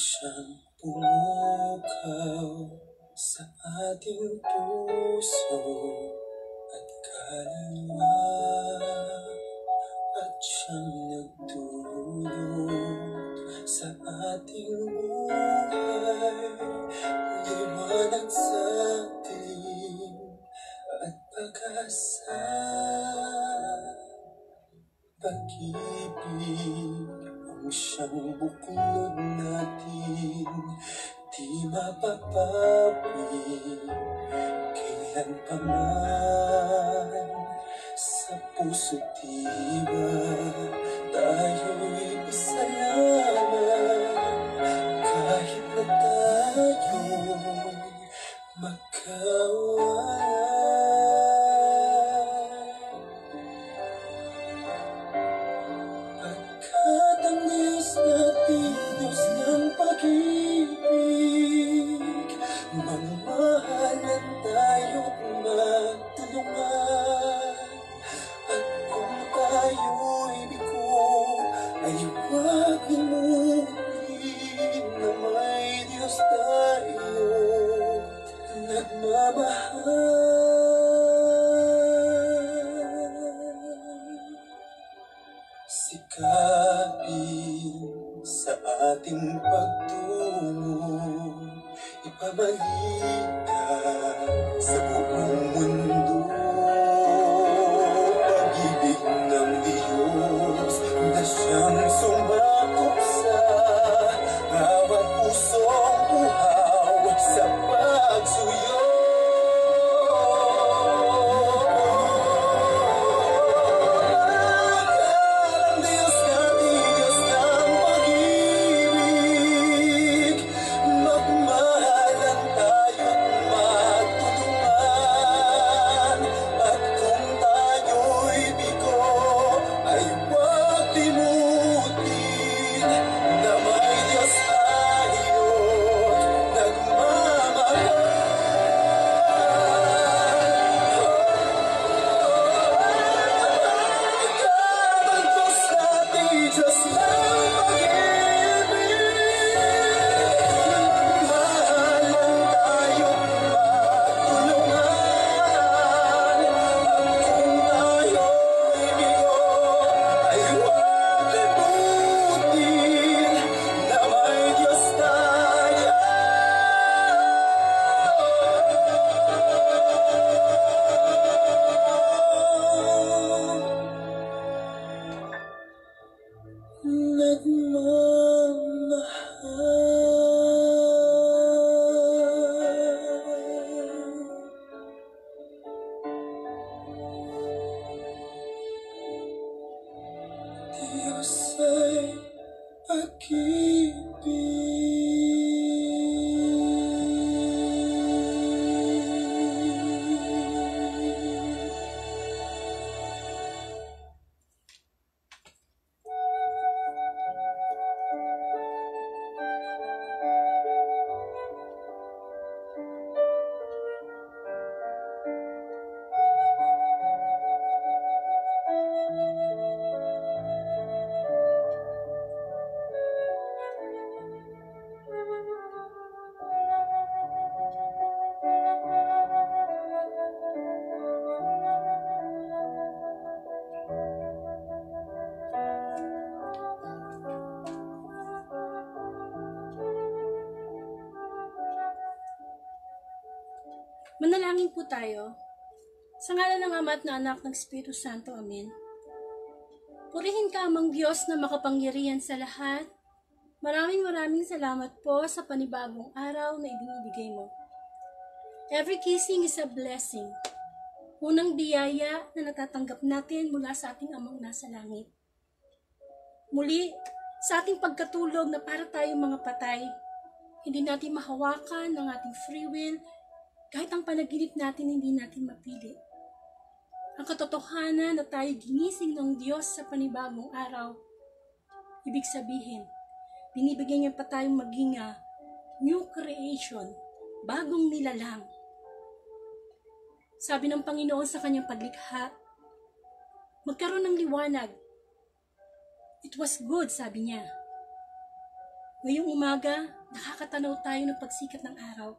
siyang pumukaw sa ating puso at kaluluwa, at siyang nagdulot sa ating buhay, liwanag sa dilim at pag-asa. Pag-ibig ang siyang buklod natin, di mapapawi kailan pa man. Sa puso't diwa tayo'y isa lamang, kahit na tayo'y magkawalay. Pagkat ang Diyos natin, Diyos ng pag-ibig, magmahalan tayo't magtulungan. At kung tayo'y bigo, ay huwag limutin na may Diyos tayo't nagmamahal. Sikapin sa ating pagtungo, ipamalika sa buong mundo. Pag-ibig ng Diyos na siyang sumakop sa bawat pusong uhaw sa pagsuyo. Diyos ay pag-ibig. Manalangin po tayo. Sa ngalan ng Ama at ng Anak ng Espiritu Santo. Amen. Purihin ka, Amang Diyos na makapangyarihan sa lahat. Maraming salamat po sa panibagong araw na ibinibigay mo. Every kissing is a blessing. Unang biyaya na natatanggap natin mula sa ating Amang nasa langit. Muli, sa ating pagkatulog na para tayong mga patay, hindi natin mahawakan ng ating free will, kahit ang panaginip natin hindi natin mapili. Ang katotohanan na tayo ginising ng Diyos sa panibagong araw, ibig sabihin, binibigyan niya pa tayong maging new creation, bagong nilalang. Sabi ng Panginoon sa kanyang paglikha, magkaroon ng liwanag. It was good, sabi niya. Ngayong umaga, nakakatanaw tayo ng pagsikat ng araw.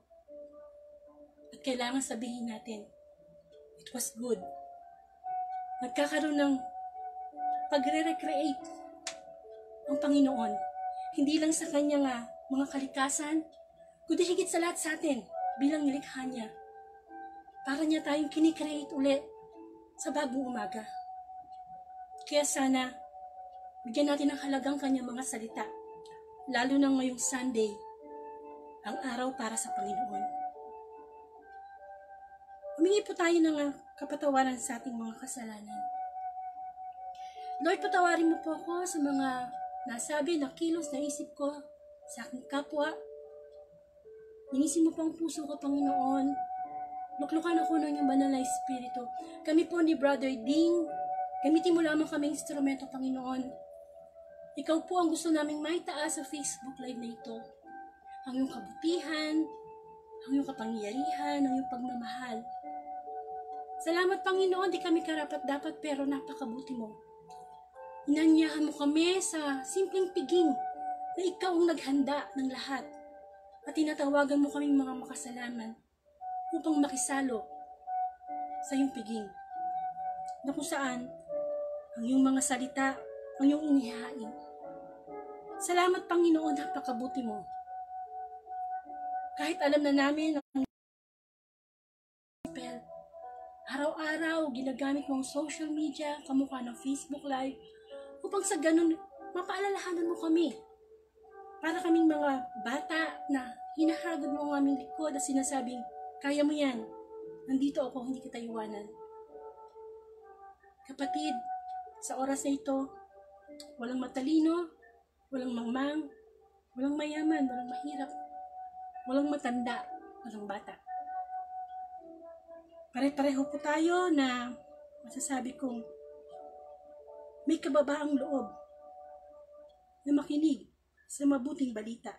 At kailangan sabihin natin, it was good. Nagkakaroon ng pagre-recreate ang Panginoon. Hindi lang sa kanyang mga kalikasan, kundi higit sa lahat sa atin bilang nilikha niya. Para niya tayong kinikreate uli sa bagong umaga. Kaya sana, bigyan natin ng halagang kanyang mga salita, lalo na ngayong Sunday, ang araw para sa Panginoon. Humingi po tayo ng kapatawaran sa ating mga kasalanan. Lord, patawarin mo po ako sa mga nasabi na kilos na isip ko sa aking kapwa. Linisin mo po ang puso ko, Panginoon. Luklukan ako ng iyong banal na Espiritu. Kami po ni Brother Ding, gamitin mo lamang kaming instrumento, Panginoon. Ikaw po ang gusto naming maitaas sa Facebook Live na ito. Ang iyong kabutihan, ang iyong kapangyarihan, ang iyong pagmamahal. Salamat, Panginoon, di kami karapat-dapat pero napakabuti mo. Inanyahan mo kami sa simpleng piging na ikaw ang naghanda ng lahat at tinatawagan mo kaming mga makasalanan upang makisalo sa iyong piging na kung saan ang iyong mga salita ang iyong inihain. Salamat, Panginoon, napakabuti mo. Kahit alam na namin ang spell, araw-araw ginagamit mo ang social media, kamukha ng Facebook Live, upang sa ganun mapaalalahanan mo kami. Para kaming mga bata na hinahagod mo ang aming likod at sinasabing, kaya mo yan, nandito ako, hindi kita iwanan. Kapatid, sa oras na ito, walang matalino, walang mangmang, walang mayaman, walang mahirap, walang matanda, walang bata. Pare-pareho po tayo na masasabi kong may kababaang loob na makinig sa mabuting balita.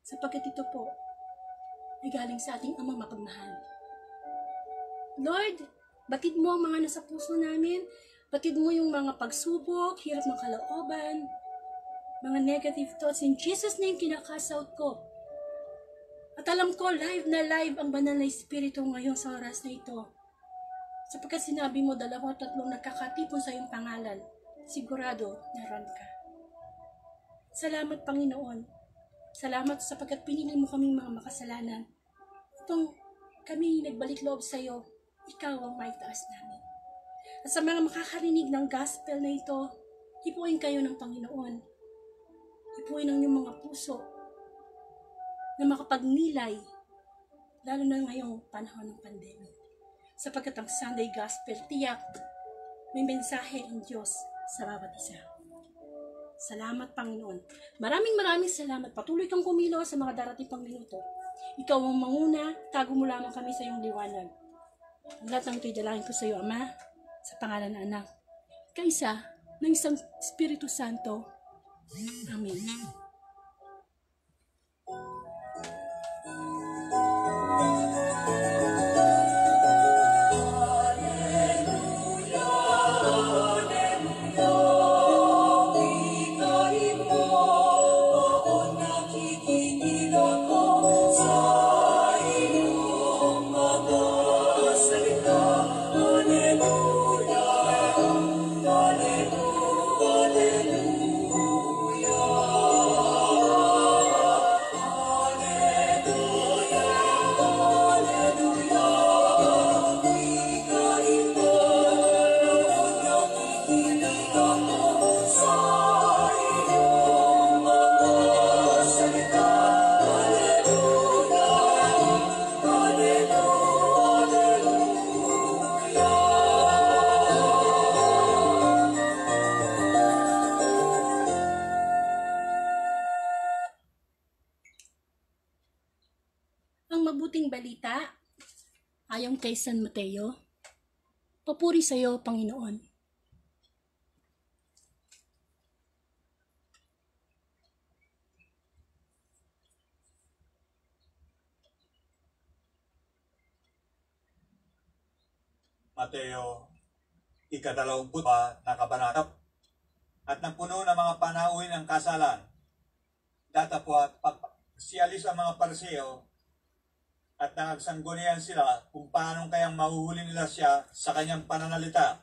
Sapagkat ito po ay galing sa ating Amang mapagmahal. Lord, batid mo ang mga nasa puso namin, batid mo yung mga pagsubok, hirap ng kalooban, mga negative thoughts. In Jesus' name, kinakasout ko. At alam ko, live na live ang banal na Espiritu ngayon sa oras na ito. Sapagkat sinabi mo, 2 o 3 nagkakatipon sa iyong pangalan, sigurado naroon ka. Salamat, Panginoon. Salamat sapagkat pinili mo kaming mga makasalanan. Itong kami nagbalik loob sa iyo, ikaw ang maitaas namin. At sa mga makakarinig ng gospel na ito, hipuin kayo ng Panginoon. Hipuin ang iyong mga puso na makapagnilay, lalo na ngayong panahon ng pandemic. Sapagkat ang Sunday Gospel, tiyak, may mensahe ang Diyos sa bawat isa. Salamat, Panginoon. Maraming salamat. Patuloy kang kumilos sa mga darating pang minuto. Ikaw ang manguna, tago mo lamang kami sa iyong liwanag. Ang lahat ng ito'y dalangin ko sa iyo, Ama, sa pangalan ng Anak, kaisa ng isang Espiritu Santo. Amen. Ang mabuting balita, ayon kay San Mateo, papuri sa iyo, Panginoon. Mateo, 22 na kabanata, at nagpuno ng mga panauhin ng kasalan, datapwat sialis ang mga Pariseo at nagsanggunian sila kung paano kayang mahuhuli nila siya sa kanyang pananalita.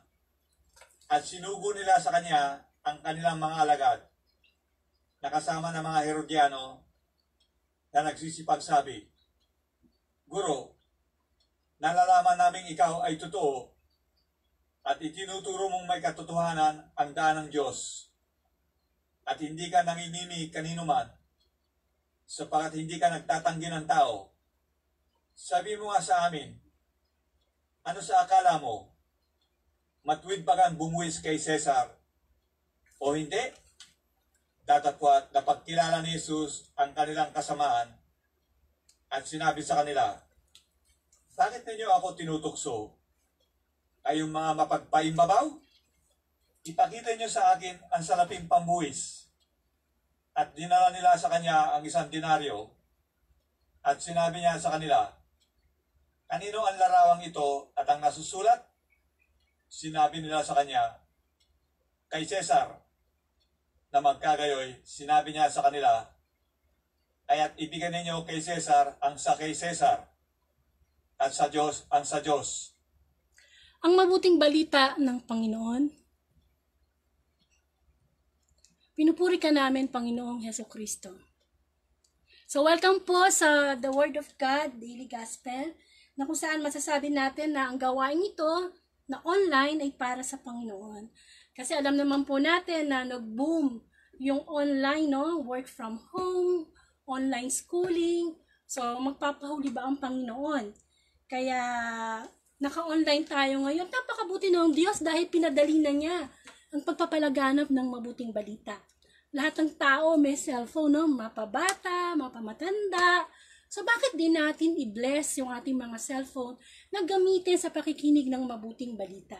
At sinugo nila sa kanya ang kanilang mga alagad, nakasama ng mga Herodiano na nagsisipagsabi, Guro, nalalaman naming ikaw ay totoo at itinuturo mong may katotohanan ang daan ng Diyos at hindi ka nanginimi kanino man sapagat hindi ka nagtatanggi ng tao. Sabi mo nga sa amin, ano sa akala mo? Matuwid ba kang bumuwis kay Cesar o hindi? Datapwat napagkilala ni Jesus ang kanilang kasamaan at sinabi sa kanila, bakit ninyo ako tinutukso? Kayong mga mapagpaimbabaw? Ipakita niyo sa akin ang salaping pambuwis. At dinala nila sa kanya ang 1 denaryo at sinabi niya sa kanila, kanino ang larawang ito at ang nasusulat? Sinabi nila sa kanya, kay Cesar. Na magkagayoy, sinabi niya sa kanila, kaya't ibigay ninyo kay Cesar ang sa kay Cesar at sa Diyos ang sa Diyos. Ang mabuting balita ng Panginoon. Pinupuri ka namin, Panginoong Hesukristo. So welcome po sa The Word of God, Daily Gospel, na kung saan masasabi natin na ang gawain ito na online ay para sa Panginoon. Kasi alam naman po natin na nag-boom yung online, no? Work from home, online schooling. So magpapahuli ba ang Panginoon? Kaya naka-online tayo ngayon. Napakabuti ng Diyos dahil pinadali na niya ang pagpapalaganap ng mabuting balita. Lahat ng tao may cellphone, no? Mapabata, mapamatanda. So bakit din natin i-bless yung ating mga cellphone na gamitin sa pakikinig ng mabuting balita?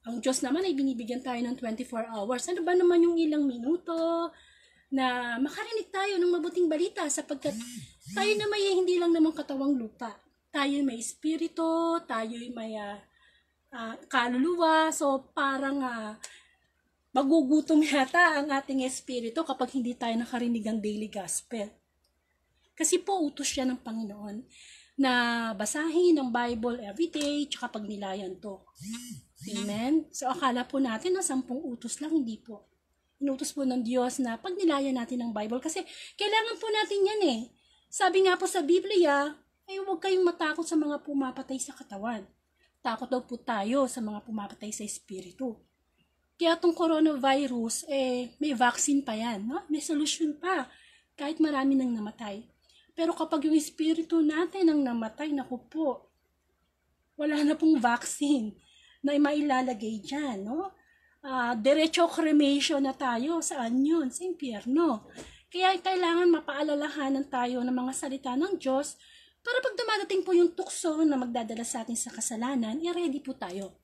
Ang Diyos naman ay binibigyan tayo ng 24 hours. Ano ba naman yung ilang minuto na makarinig tayo ng mabuting balita sapagkat tayo na may hindi lang naman katawang lupa. Tayo may espiritu, tayo may kaluluwa. So parang magugutom yata ang ating espiritu kapag hindi tayo nakarinig ng daily gospel. Kasi po utos siya ng Panginoon na basahin ang Bible everyday tsaka pagnilayan to. Amen? So akala po natin na 10 utos lang, hindi po. Inutos po ng Diyos na pagnilayan natin ang Bible kasi kailangan po natin yan eh. Sabi nga po sa Biblia, ay huwag kayong matakot sa mga pumapatay sa katawan. Takot daw po tayo sa mga pumapatay sa espiritu. Kaya itong coronavirus, may vaccine pa yan, no? May solution pa, kahit marami nang namatay. Pero kapag yung espiritu natin ang namatay, naku po, wala na pong vaccine na mailalagay dyan, no? Diretso cremation na tayo. Saan yun? Sa impyerno. Kaya kailangan mapaalalahanan tayo ng mga salita ng Diyos para pag dumadating po yung tukso na magdadala sa atin sa kasalanan, ready po tayo.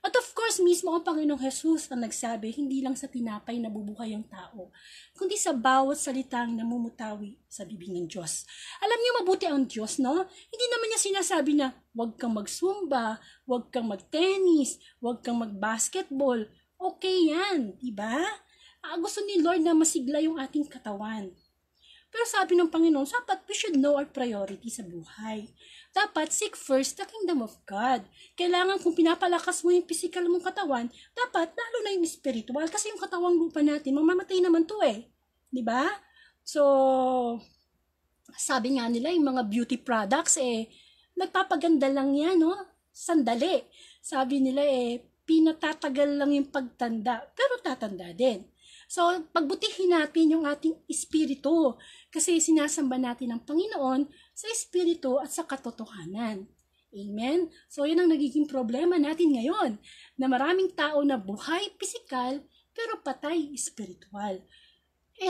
At of course, mismo ang Panginoong Jesus ang nagsabi, hindi lang sa tinapay nabubuhay ang tao, kundi sa bawat salitang namumutawi sa bibig ng Diyos. Alam niyo mabuti ang Diyos, no? Hindi naman niya sinasabi na huwag kang magsumba, huwag kang magtennis, huwag kang magbasketball. Okay yan, diba? Gusto ni Lord na masigla yung ating katawan. Pero sabi ng Panginoon, dapat we should know our priority sa buhay. Dapat seek first the kingdom of God. Kailangan kung pinapalakas mo yung physical mong katawan, dapat lalo na yung spiritual. Kasi yung katawang lupa natin, mamamatay naman to eh. Diba? So, sabi nga nila, yung mga beauty products, nagpapaganda lang yan, no? Sandali. Sabi nila, pinatatagal lang yung pagtanda, pero tatanda din. So, pagbutihin natin yung ating espiritu kasi sinasamba natin ang Panginoon sa espiritu at sa katotohanan. Amen? So, yun ang nagiging problema natin ngayon na maraming tao na buhay pisikal pero patay espiritual.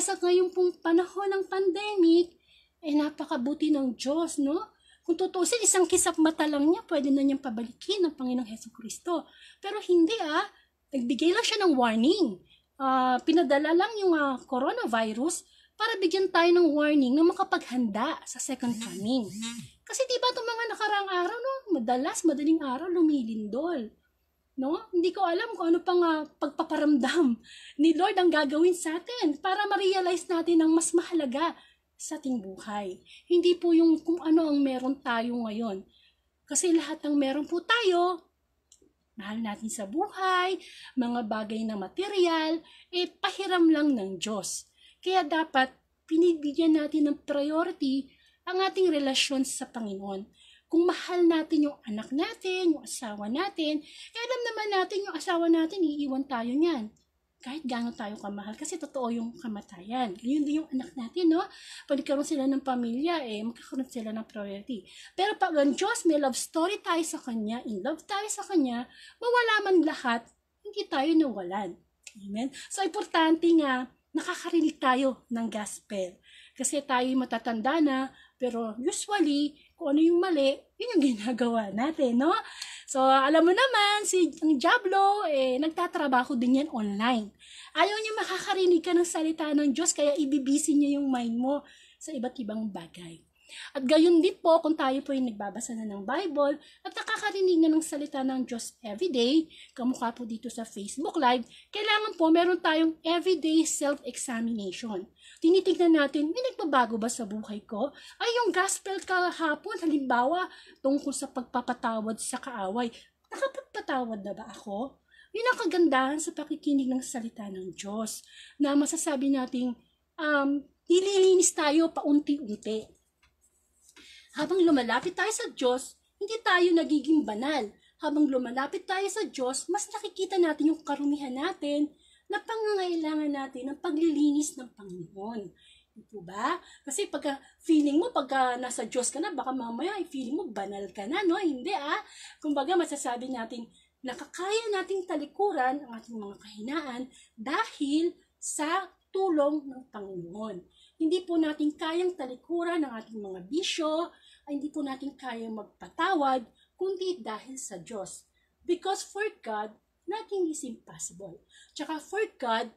Sa ngayon pong panahon ng pandemic, napakabuti ng Diyos, no? Kung tutusin, isang kisap mata lang niya, pwede na niyang pabalikin ng Panginoong Hesukristo. Pero hindi nagbigay lang siya ng warning. Pinadala lang yung coronavirus para bigyan tayo ng warning na makapaghanda sa second coming. Kasi diba itong mga nakaraang araw, no? Madaling araw, lumilindol. No? Hindi ko alam kung ano pang pagpaparamdam ni Lord ang gagawin sa atin para ma-realize natin ang mas mahalaga sa ating buhay. Hindi po yung kung ano ang meron tayo ngayon. Kasi lahat ng meron po tayo, mahal natin sa buhay, mga bagay na material, pahiram lang ng Diyos. Kaya dapat pinibigyan natin ng priority ang ating relasyon sa Panginoon. Kung mahal natin yung anak natin, yung asawa natin, alam naman natin yung asawa natin, iiwan tayo niyan. Kahit gaano tayo kamahal, kasi totoo yung kamatayan. Yun din yung anak natin, no? Pag nagkaroon sila ng pamilya, magkakaroon sila ng priority. Pero pag ang Diyos, may love story tayo sa Kanya, in love tayo sa Kanya, mawala man lahat, hindi tayo nawalan. Amen? So, importante nga, nakakarinig tayo ng gospel. Kasi tayo matatanda na, pero usually, kung ano yung mali, yun yung ginagawa natin, no? So, alam mo naman, ang Diablo, nagtatrabaho din yan online. Ayaw niya makakarinig ka ng salita ng Diyos, kaya ibibisi niya yung mind mo sa iba't ibang bagay. At gayon din po, kung tayo po ay nagbabasa na ng Bible at nakakarinig na ng salita ng Diyos everyday, kamukha po dito sa Facebook Live, kailangan po meron tayong everyday self-examination. Tinitignan natin, may nagbabago ba sa buhay ko? Ay, yung gospel kahapon, halimbawa, tungkol sa pagpapatawad sa kaaway, nakapagpatawad na ba ako? Yun ang kagandahan sa pakikinig ng salita ng Diyos, na masasabi nating nililinis tayo paunti-unti. Habang lumalapit tayo sa Diyos, hindi tayo nagiging banal. Habang lumalapit tayo sa Diyos, mas nakikita natin yung karumihan natin na pangangailangan natin ng paglilinis ng Panginoon. Ito ba? Kasi pagka feeling mo, pagka nasa Diyos ka na, baka mamaya feeling mo banal ka na, no? Hindi Kumbaga masasabi natin, nakakaya nating talikuran ang ating mga kahinaan dahil sa tulong ng Panginoon. Hindi po natin kayang talikuran ang ating mga bisyo, ay hindi po natin kayang magpatawad, kundi dahil sa Diyos. Because for God, nothing is impossible. Tsaka for God,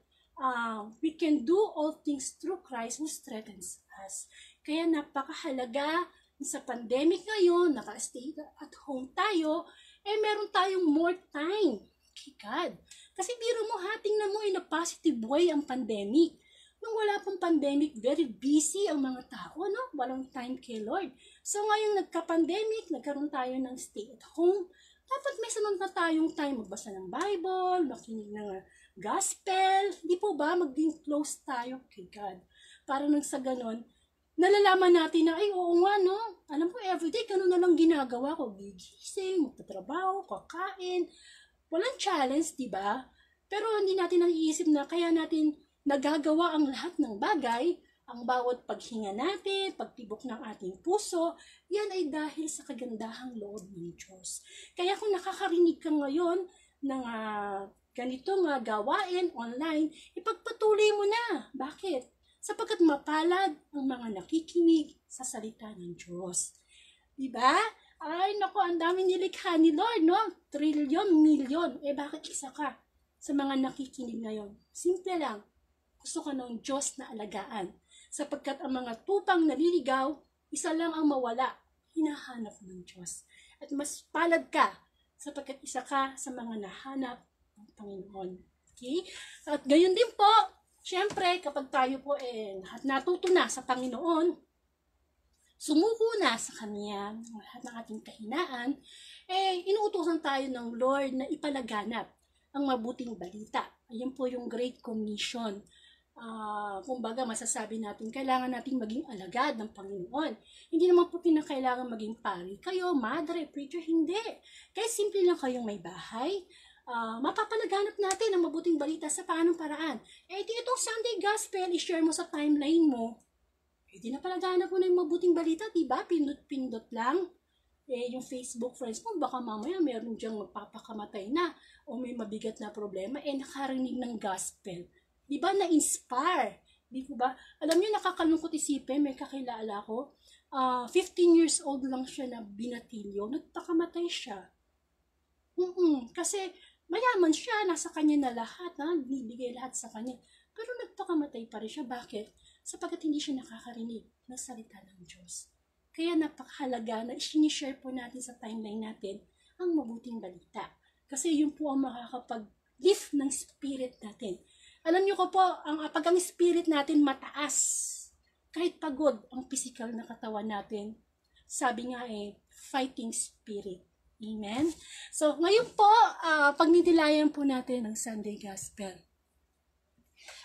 we can do all things through Christ who strengthens us. Kaya napakahalaga sa pandemic ngayon, naka-stay at home tayo, meron tayong more time kay God. Kasi biro mo, tingnan mo in a positive way ang pandemic. Nung wala pang pandemic, very busy ang mga tao, no? Walang time kay Lord. So ngayong nagka-pandemic, nagkaroon tayo ng stay at home, dapat may sunod na tayong time magbasa ng Bible, makinig ng gospel, di po ba maging close tayo kay God. Para nang sa ganon, nalalaman natin na, ay oo nga no, alam ko everyday ganun na lang ginagawa ko, gigising, magtatrabaho, kakain, walang challenge, di ba? Pero hindi natin naiisip na kaya natin nagagawa ang lahat ng bagay, ang bawat paghinga natin, pagtibok ng ating puso, yan ay dahil sa kagandahang loob ng Diyos. Kaya kung nakakarinig ka ngayon ng ganitong gawain online, ipagpatuloy mo na. Bakit? Sapagkat mapalad ang mga nakikinig sa salita ng Diyos. Diba? Ay, naku, ang dami nilikha ni Lord, no? Trilyon, milyon. Bakit isa ka sa mga nakikinig ngayon? Simple lang. Gusto ka ng Diyos na alagaan. Sapagkat ang mga tupang naliligaw, isa lang ang mawala. Hinahanap ng Diyos. At mas palad ka sapagkat isa ka sa mga nahanap ng Panginoon. Okay? At gayon din po, syempre, kapag tayo po natuto na sa Panginoon, sumuko na sa Kanya, lahat ng ating kahinaan, inuutosan tayo ng Lord na ipalaganap ang mabuting balita. Ayan po yung Great Commission. Kumbaga masasabi natin, kailangan natin maging alagad ng Panginoon. Hindi naman po kinakailangan maging pari kayo, madre, preacher, hindi. Kaya simple lang kayong may bahay, mapapalaganap natin ang mabuting balita sa paanong paraan. Itong Sunday Gospel, i-share mo sa timeline mo. Di na palaganap mo na yung mabuting balita, diba? Pindot-pindot lang. Yung Facebook friends mo, baka mamaya meron diyang magpapakamatay na o may mabigat na problema, nakarinig ng gospel. Di ba na-inspire? Di ba? Alam niyo, nakakalungkot isipin, may kakilala ko, 15 years old lang siya na binatilyo, nagpakamatay siya. Kasi mayaman siya, nasa kanya na lahat, bibigay lahat sa kanya. Pero nagpakamatay pa rin siya. Bakit? Sapagkat hindi siya nakakarinig ng salita ng Diyos. Kaya napakahalaga na i-share po natin sa timeline natin ang mabuting balita. Kasi yun po ang makakapag-lift ng spirit natin. Alam niyo ko po, pag ang spirit natin mataas, kahit pagod ang physical na katawan natin, sabi nga fighting spirit. Amen? So, ngayon po, pagnidilayan po natin ang Sunday Gospel.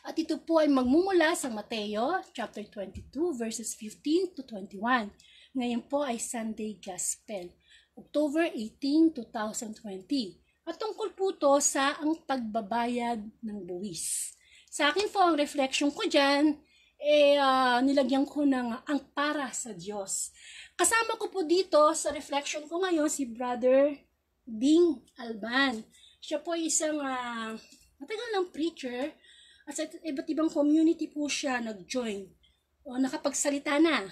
At ito po ay magmumula sa Mateo chapter 22 verses 15 to 21. Ngayon po ay Sunday Gospel, October 18, 2020. At tungkol po to sa ang pagbabayad ng buwis. Sa akin po ang reflection ko dyan, nilagyan ko ng ang para sa Diyos. Kasama ko po dito sa reflection ko ngayon si Brother Ding Alban. Siya po isang matagal ng preacher. At sa iba't ibang community po siya nag-join o nakapagsalita na.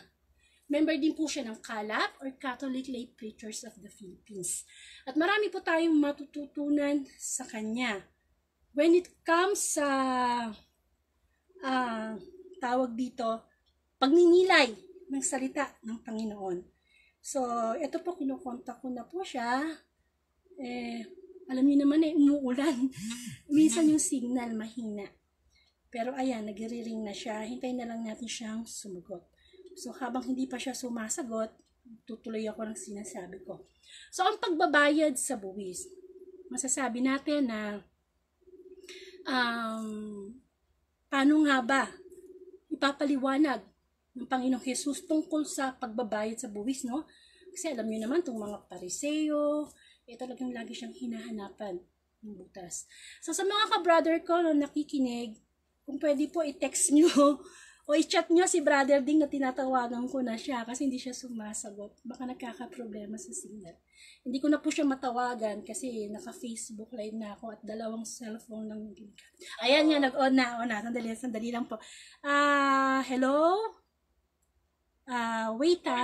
Member din po siya ng CALP or Catholic Lay Preachers of the Philippines. At marami po tayong matututunan sa kanya. When it comes sa tawag dito, pagninilay ng salita ng Panginoon. So, ito po, kinukontak ko na po siya. Alam niyo naman umuulan. Minsan yung signal mahina. Pero ayan, nagre-ring na siya. Hintayin na lang natin siyang sumagot. So, habang hindi pa siya sumasagot, tutuloy ako ng sinasabi ko. So, ang pagbabayad sa buwis. Masasabi natin na paano nga ba ipapaliwanag ng Panginoong Jesus tungkol sa pagbabayad sa buwis, no? Kasi alam niyo naman, itong mga Pariseo, talagang lagi siyang hinahanapan ng butas. So, sa mga ka-brother ko na nakikinig, kung pwede po i-text nyo o i-chat nyo si Brother Ding na tinatawagan ko na siya kasi hindi siya sumasagot. Baka nagkaka-problema sa signal. Hindi ko na po siya matawagan kasi naka-Facebook live na ako at dalawang cellphone lang ginagamit. Ayan nga, nag-on na. Sandali lang po. Hello? Wait po,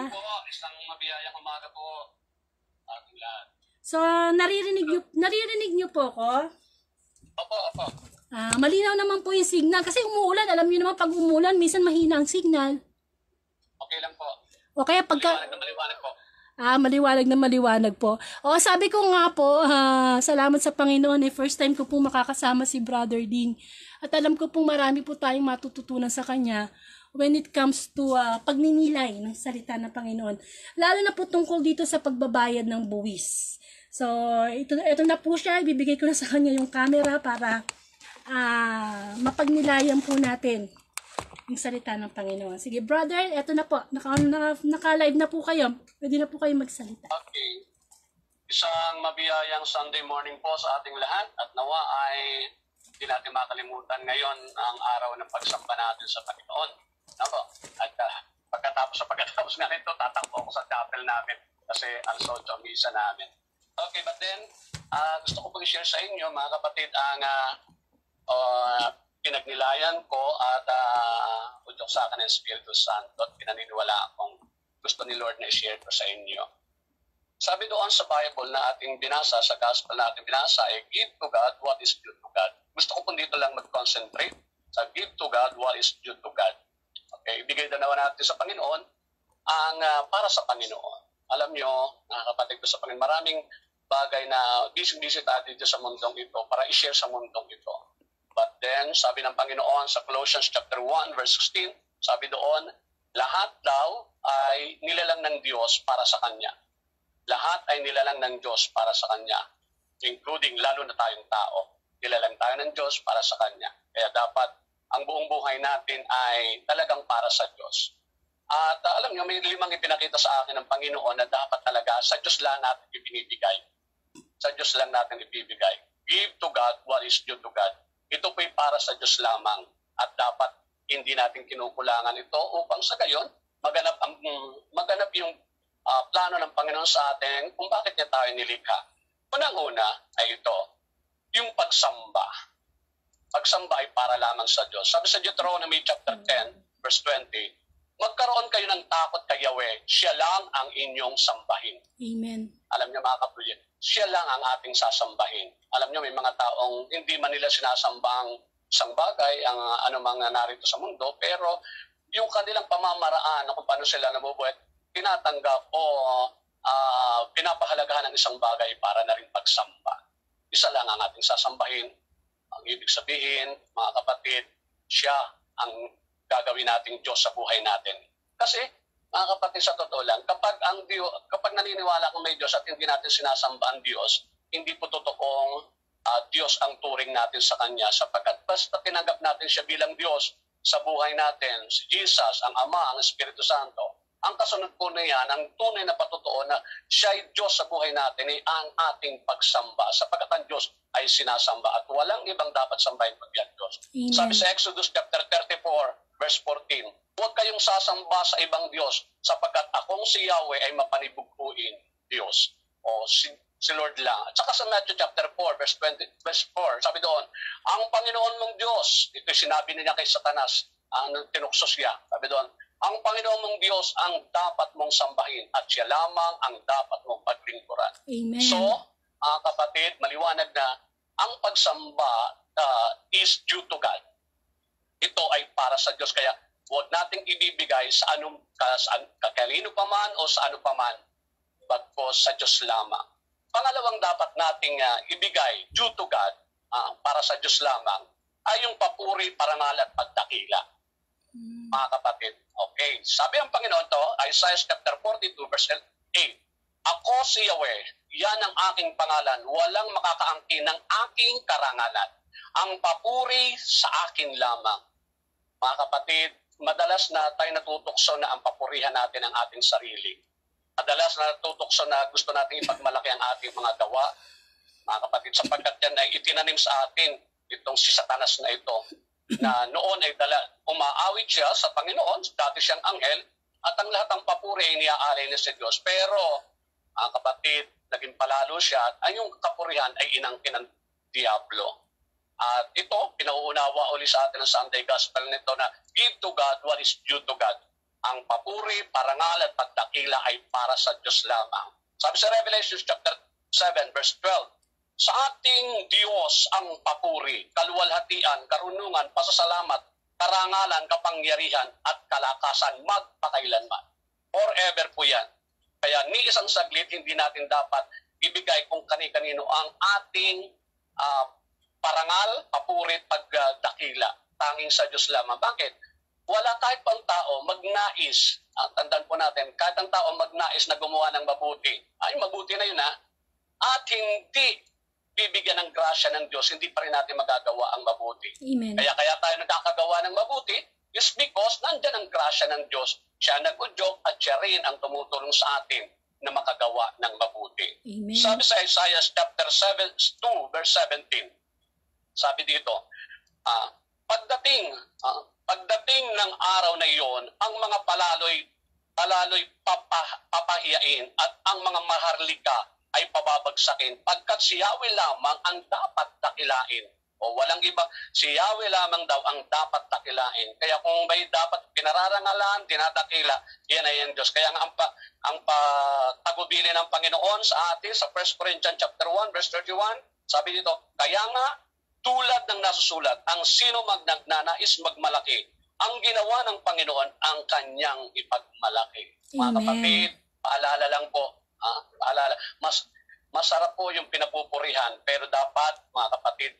isang mabiyayang umaga po. Ating lahat. So, naririnig niyo po ko? Opo. Malinaw naman po yung signal. Kasi umuulan, alam niyo naman pag umuulan, minsan mahina ang signal. Okay lang po. O kaya pagka... Maliwanag po. Maliwanag po. O, sabi ko nga po, salamat sa Panginoon. First time ko po makakasama si Brother Ding. At alam ko po marami po tayong matututunan sa kanya when it comes to pagninilay ng salita ng Panginoon. Lalo na po tungkol dito sa pagbabayad ng buwis. So, ito na po siya. Ibibigay ko na sa kanya yung camera para mapagnilayan po natin yung salita ng Panginoon. Sige, brother, eto na po. Naka-live na po kayo. Pwede na po kayo magsalita. Okay. Isang mabiyayang Sunday morning po sa ating lahat at nawa ay hindi natin makalimutan ngayon ang araw ng pagsamba natin sa Panginoon. Nako. At pagkatapos nga nito, tatakbo ako sa chapel namin kasi ang sojo misa namin. Okay, but then, gusto ko pong i-share sa inyo, mga kapatid, ang pinagnilayan ko at udyok sa akin ng Espiritu Santo at pinaniniwala akong gusto ni Lord na i-share ko sa inyo. Sabi doon sa Bible na ating binasa, sa Gospel na ating binasa, ay give to God what is due to God. Gusto ko po dito lang mag-concentrate sa give to God what is due to God. Okay, ibigay na naman natin sa Panginoon ang para sa Panginoon. Alam nyo, nakakapatid ko sa Panginoon, maraming bagay na busy-busy tayo dito sa mundong ito para i-share sa mundong ito. But then, sabi ng Panginoon sa Colossians chapter 1, verse 16, sabi doon, lahat daw ay nilalang ng Diyos para sa Kanya. Lahat ay nilalang ng Diyos para sa Kanya, including lalo na tayong tao. Nilalang tayo ng Diyos para sa Kanya. Kaya dapat ang buong buhay natin ay talagang para sa Diyos. At alam nyo, may 5 ipinakita sa akin ng Panginoon na dapat talaga sa Diyos lang natin ibinibigay. Sa Diyos lang natin ibibigay. Give to God what is due to God. Ito po'y para sa Diyos lamang at dapat hindi natin kinukulangan ito upang sa gayon maganap yung plano ng Panginoon sa atin kung bakit niya tayo nilikha. Unang-una ay ito, yung pagsamba. Pagsamba ay para lamang sa Diyos. Sabi sa Deuteronomy chapter 10, verse 20, magkaroon kayo ng takot kay Yahweh, siya lang ang inyong sambahin. Amen. Alam niyo mga kapatid, siya lang ang ating sasambahin. Alam niyo, may mga taong hindi man nila sinasambang isang bagay, ang anumang narito sa mundo, pero yung kanilang pamamaraan kung paano sila nabubuhay, tinatanggap o pinapahalagahan ng isang bagay para na rin pagsamba. isa lang ang ating sasambahin. Ang ibig sabihin, mga kapatid, siya ang gagawin nating Diyos sa buhay natin. Kasi, mga kapatid, sa totoo lang, kapag naniniwala kung may Diyos at hindi natin sinasamba ang Diyos, hindi po totoong Diyos ang turing natin sa Kanya, sapagkat basta tinanggap natin siya bilang Diyos sa buhay natin, si Jesus, ang Ama, ang Espiritu Santo, ang kasunod po na yan, ang tunay na patotoo na siya ay Diyos sa buhay natin ay ang ating pagsamba, sapagkat ang Diyos ay sinasamba at walang ibang dapat sambahin kundi ang Diyos. Amen. Sabi sa Exodus chapter 34, verse 14, huwag kayong sasamba sa ibang Diyos, sapagkat akong si Yahweh ay mapanibughuin Diyos. O si Lord lang. At saka sa Matthew chapter 4, verse 4, sabi doon, ang Panginoon mong Diyos, ito sinabi niya kay Satanas, tinukso siya, sabi doon, ang Panginoon mong Diyos ang dapat mong sambahin at siya lamang ang dapat mong paglingkuran. Amen. So, kapatid, maliwanag na ang pagsamba is due to God. Ito ay para sa Diyos. Kaya huwag nating ibibigay sa kanino pa man o sa ano pa man, but po sa Diyos lamang. Pangalawang dapat nating ibigay due to God para sa Diyos lamang ay yung papuri, parangal at pagdakila. Mga kapatid, okay. Sabi ng Panginoon to, Isaiah chapter 42, verse 8, ako si Yahweh, yan ang aking pangalan, walang makakaangkin ng aking karangalan. Ang papuri sa akin lamang. Mga kapatid, madalas na tayo natutokso na ang papurihan natin ang ating sarili. Madalas na natutokso na gusto natin ipagmalaki ang ating mga gawa. Mga kapatid, sapagkat yan ay itinanim sa atin itong si Satanas na ito, na noon ay umaawit siya sa Panginoon, dati siyang anghel, at ang lahat ng papuri ay iniaalay niya sa Diyos. Pero, ang kapatid, naging palalo siya, at ang yung kapurihan ay inangkin ng Diablo. At ito, pinauunawa uli sa atin ng Sunday Gospel nito na give to God what is due to God. Ang papuri, parangal at pagdakila ay para sa Diyos lamang. Sabi sa Revelation chapter 7, verse 12, sa ating Diyos ang papuri, kaluwalhatian, karunungan, pasasalamat, karangalan, kapangyarihan, at kalakasan magpakailanman. Forever po yan. Kaya ni isang saglit, hindi natin dapat ibigay kung kani-kanino ang ating parangal, papuri, pagdakila. Tanging sa Diyos lamang. Bakit? Wala kahit pang tao magnais. Tandaan po natin, kahit ang tao magnais na gumawa ng mabuti. Ay, mabuti na yun At hindi bibigyan ng grasya ng Diyos, hindi pa rin natin magagawa ang mabuti. Amen. Kaya tayo nagkakagawa ng mabuti is because nandyan ang grasya ng Diyos. Siya nag-udyok at siya rin ang tumutulong sa atin na makagawa ng mabuti. Amen. Sabi sa Isaiah chapter 2, verse 17, sabi dito, pagdating ng araw na iyon, ang mga palaloy papahiyain at ang mga maharlika ay pababagsakin, pagkat si Yahweh lamang ang dapat dakilain. O walang iba, si Yahweh lamang daw ang dapat dakilain. Kaya kung may dapat pinararangalan, dinadakila, yan ay ang Diyos. Kaya ang tagubili ng Panginoon sa atin, sa 1 Corinthians chapter 1, verse 31, sabi dito, kaya nga, tulad ng nasusulat, ang sino magnanais magmalaki, ang ginawa ng Panginoon ang kanyang ipagmalaki. Mga kapatid, paalala lang po, masarap po yung pinapupurihan, pero dapat, mga kapatid,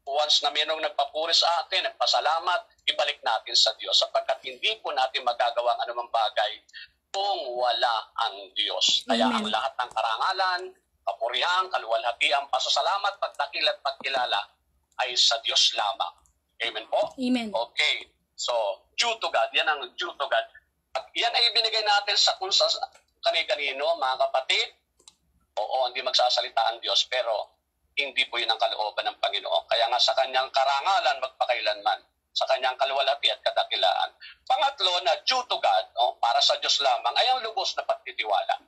once na mayroong nagpapuri sa atin, nagpasalamat, ibalik natin sa Diyos, sapagkat hindi po natin magagawa ang anumang bagay kung wala ang Diyos. Kaya Amen. ang lahat ng karangalan, kapurihan, kaluwalhatian, pasasalamat, pagdakil at pagkilala ay sa Diyos lamang. Amen po? Amen. Okay. So, due to God, yan ang due to God. At yan ay ibinigay natin sa kung sa kani-kanino, mga kapatid. Oo, hindi magsasalita ang Diyos, pero hindi po yun ang kalooban ng Panginoon. Kaya nga sa kanyang karangalan, magpakailanman. Sa kanyang kaluwalhati at kadakilaan. Pangatlo na due to God, para sa Diyos lamang, ay ang lubos na pagtitiwala.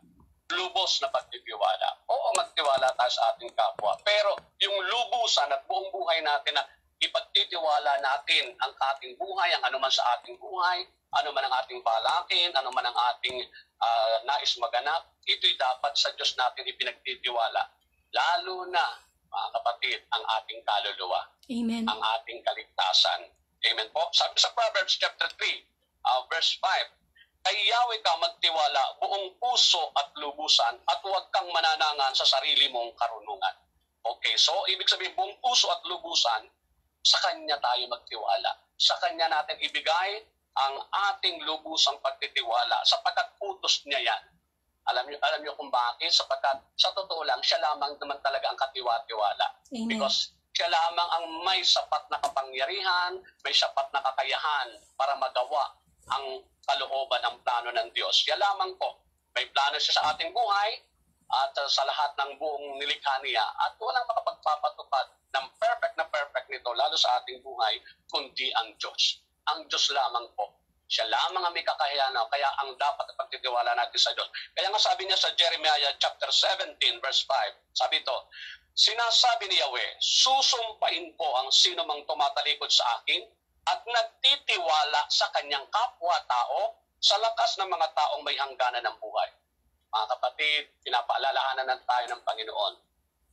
Lubos na pagtitiwala. Oo, magtiwala tayo sa ating kapwa. Pero yung lubusan at buong buhay natin na ipagtitiwala natin ang ating buhay, ang anuman sa ating buhay, anuman ang ating balakin, anuman ang ating nais maganap, ito'y dapat sa Diyos natin ipinagtitiwala. Lalo na, mga kapatid, ang ating kaluluwa. Amen. Ang ating kaligtasan. Amen po. Sabi sa Proverbs chapter 3, verse 5, kay Yahweh ka magtiwala buong puso at lubusan at huwag kang mananangan sa sarili mong karunungan. Okay, so ibig sabihin buong puso at lubusan, sa Kanya tayo magtiwala. Sa Kanya natin ibigay ang ating lubusang pagtitiwala sapagkat utos niya yan. Alam niyo kung bakit? Sapagkat sa totoo lang, siya lamang naman talaga ang katiwa-tiwala. Amen. Because siya lamang ang may sapat na kapangyarihan, may sapat na kakayahan para magawa ang kalooban ng plano ng Diyos. Siya lamang po. May plano siya sa ating buhay at sa lahat ng buong nilikha niya. At walang makapagpapatupad ng perfect nito, lalo sa ating buhay, kundi ang Diyos. Ang Diyos lamang po. Siya lamang ang may kakayahan, kaya ang dapat pagtitiwala natin sa Diyos. Kaya nga sabi niya sa Jeremiah chapter 17 verse 5, sabi ito, sinasabi ni Yahweh, susumpain ko ang sino mang tumatalikod sa akin at nagtitiwala sa kanyang kapwa-tao sa lakas ng mga taong may hangganan ng buhay. Mga kapatid, pinapaalalahanan na tayo ng Panginoon.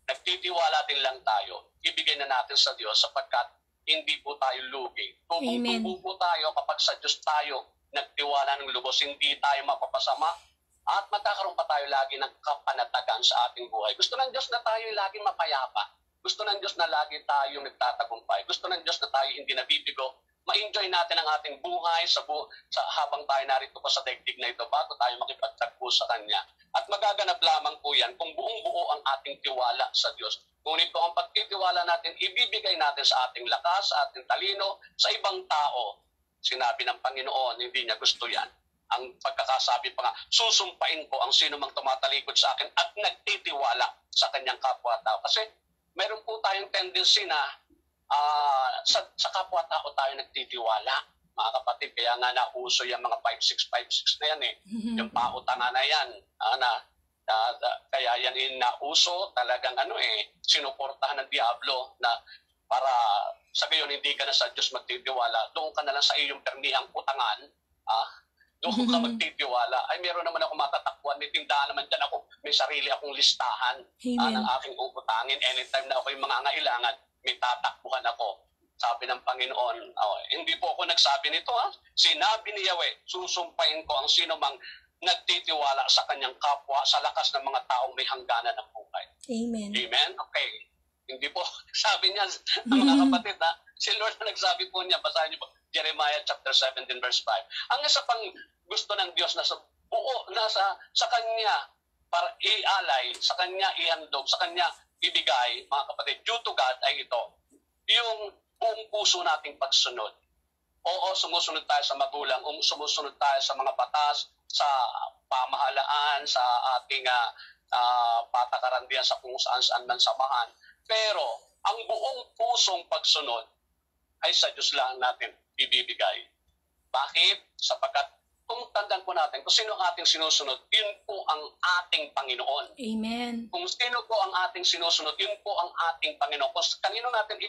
Nagtitiwala din lang tayo. Ibigay na natin sa Diyos sapagkat hindi po tayo lugi. Tubong-tubo po tayo kapag sa Diyos tayo nagtiwala ng lubos. Hindi tayo mapapasama at magkakaroon pa tayo lagi ng kapanatagan sa ating buhay. Gusto ng Diyos na tayo laging mapayapa. Gusto ng Diyos na lagi tayo nagtatagumpay. Gusto ng Diyos na tayo hindi nabibigo. Ma-enjoy natin ang ating buhay sa habang tayo narito pa sa daigdig na ito bago tayo makipagtagpo sa Kanya. At magaganap lamang po yan kung buong-buo ang ating tiwala sa Diyos. Ngunit kung ang pagtitiwala natin, ibibigay natin sa ating lakas, sa ating talino, sa ibang tao. Sinabi ng Panginoon, hindi niya gusto yan. Ang pagkakasabi pa nga, susumpain ko ang sino mang tumatalikod sa akin at nagtitiwala sa kanyang kapwa-tao. Kasi meron po tayong tendency na sa kapwa-tao tayo nagtitiwala. Mga kapatid, kaya nga nauso yung mga 5656 na yan eh. Yung pautanga na yan. Kaya yan nauso talagang sinuportahan ng Diablo na para sa gayon hindi ka na sa Diyos magtitiwala. Doon ka na lang sa iyong permihang utangan. Doon ka magtitiwala. Ay, meron naman ako matatakbuhan. May tindahan naman dyan ako. May sarili akong listahan ng aking utangin. Anytime na ako yung mga ngailangan, may tatakbuhan ako. Sabi ng Panginoon, hindi po ako nagsabi nito. Sinabi ni Yahweh, susumpain ko ang sino mang nagtitiwala sa kanyang kapwa sa lakas ng mga taong may hangganan ng buhay. Amen. Amen? Okay. Hindi po sabi niya, mga kapatid, si Lord na nagsabi po niya, basahin niyo po, Jeremiah chapter 17 verse 5. Ang isa pang gusto ng Diyos na sa buo, sa Kanya para ialay, sa Kanya ihandog, sa Kanya ibigay, mga kapatid, due to God ay ito, yung buong puso nating pagsunod. Oo, sumusunod tayo sa magulang, sumusunod tayo sa mga batas, sa pamahalaan, sa ating patakaran diyan sa kung saan man samahan. Pero, ang buong pusong pagsunod ay sa Diyos lang natin ibibigay. Bakit? Sapagkat kung tandaan po natin, kung sino ang ating sinusunod, yun po ang ating Panginoon. Amen. Kung sino po ang ating sinusunod, yun po ang ating Panginoon. Kung kanino natin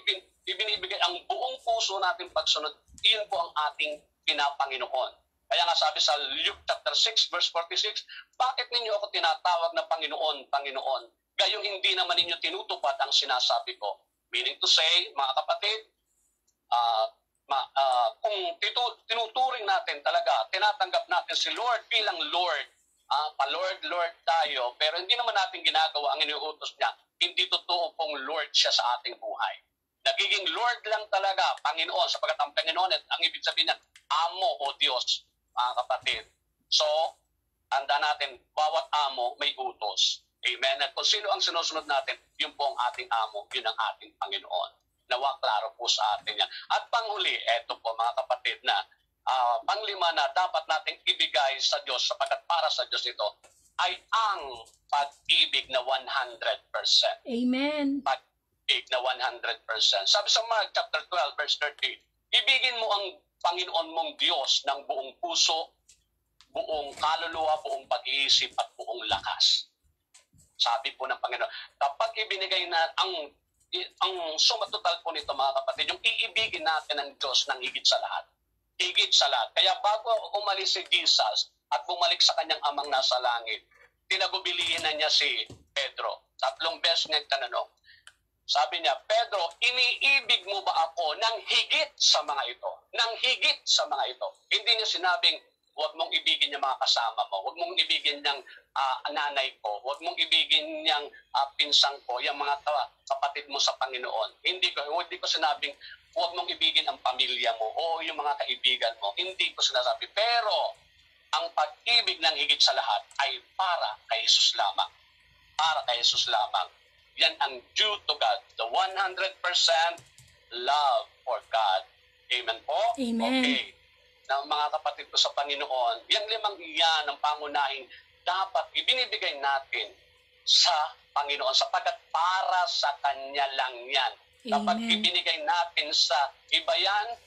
ibinibigay ang buong puso natin pagsunod, yun po ang ating pinapanginoon. Kaya nga sabi sa Luke chapter 6 verse 46, bakit ninyo ako tinatawag na Panginoon, Panginoon? Gayong hindi naman ninyo tinutupad ang sinasabi ko. Meaning to say, mga kapatid, kung tinuturing natin talaga, tinatanggap natin si Lord bilang Lord, pa-Lord tayo, pero hindi naman natin ginagawa ang iniuutos niya, hindi totoo pong Lord siya sa ating buhay. Nagiging Lord lang talaga, Panginoon, sapagkat ang Panginoon, ang ibig sabihin niya, Amo o Diyos, mga kapatid. So, tanda natin, bawat amo may utos. Amen? At kung sino ang sinusunod natin, yun po ang ating amo, yun ang ating Panginoon. Nawa, klaro po sa atin yan. At panghuli, eto po mga kapatid na, panglima na dapat nating ibigay sa Diyos sapagkat para sa Diyos ito ay ang pag-ibig na 100%. Amen. Pag-ibig na 100%. Sabi sa Mark chapter 12 verse 13, ibigin mo ang Panginoon mong Diyos ng buong puso, buong kaluluwa, buong pag-iisip at buong lakas. Sabi po ng Panginoon, kapag ibinigay na ang suma total po nito mga kapatid, yung iibigin natin ng Diyos ng higit sa lahat. Higit sa lahat. Kaya bago umalis si Jesus at bumalik sa kanyang amang nasa langit, tinagubilihin na niya si Pedro. 3 beses niya tanong. Sabi niya, Pedro, iniibig mo ba ako ng higit sa mga ito? Ng higit sa mga ito. Hindi niya sinabing huwag mong ibigin yung mga kasama mo. Huwag mong ibigin yung nanay ko. Huwag mong ibigin yung pinsang ko, yung mga kapatid mo sa Panginoon. Hindi ko sinabing huwag mong ibigin ang pamilya mo o yung mga kaibigan mo. Hindi ko sinasabi. Pero ang pag-ibig ng higit sa lahat ay para kay Jesus lamang. Para kay Jesus lamang. Yan ang due to God. The 100% love for God. Amen po? Amen. Okay. Na mga kapatid ko sa Panginoon, yung 5 iyan ang pangunahing dapat ibinibigay natin sa Panginoon sapagkat para sa Kanya lang yan. Dapat Amen. ibinigay natin sa iba yan,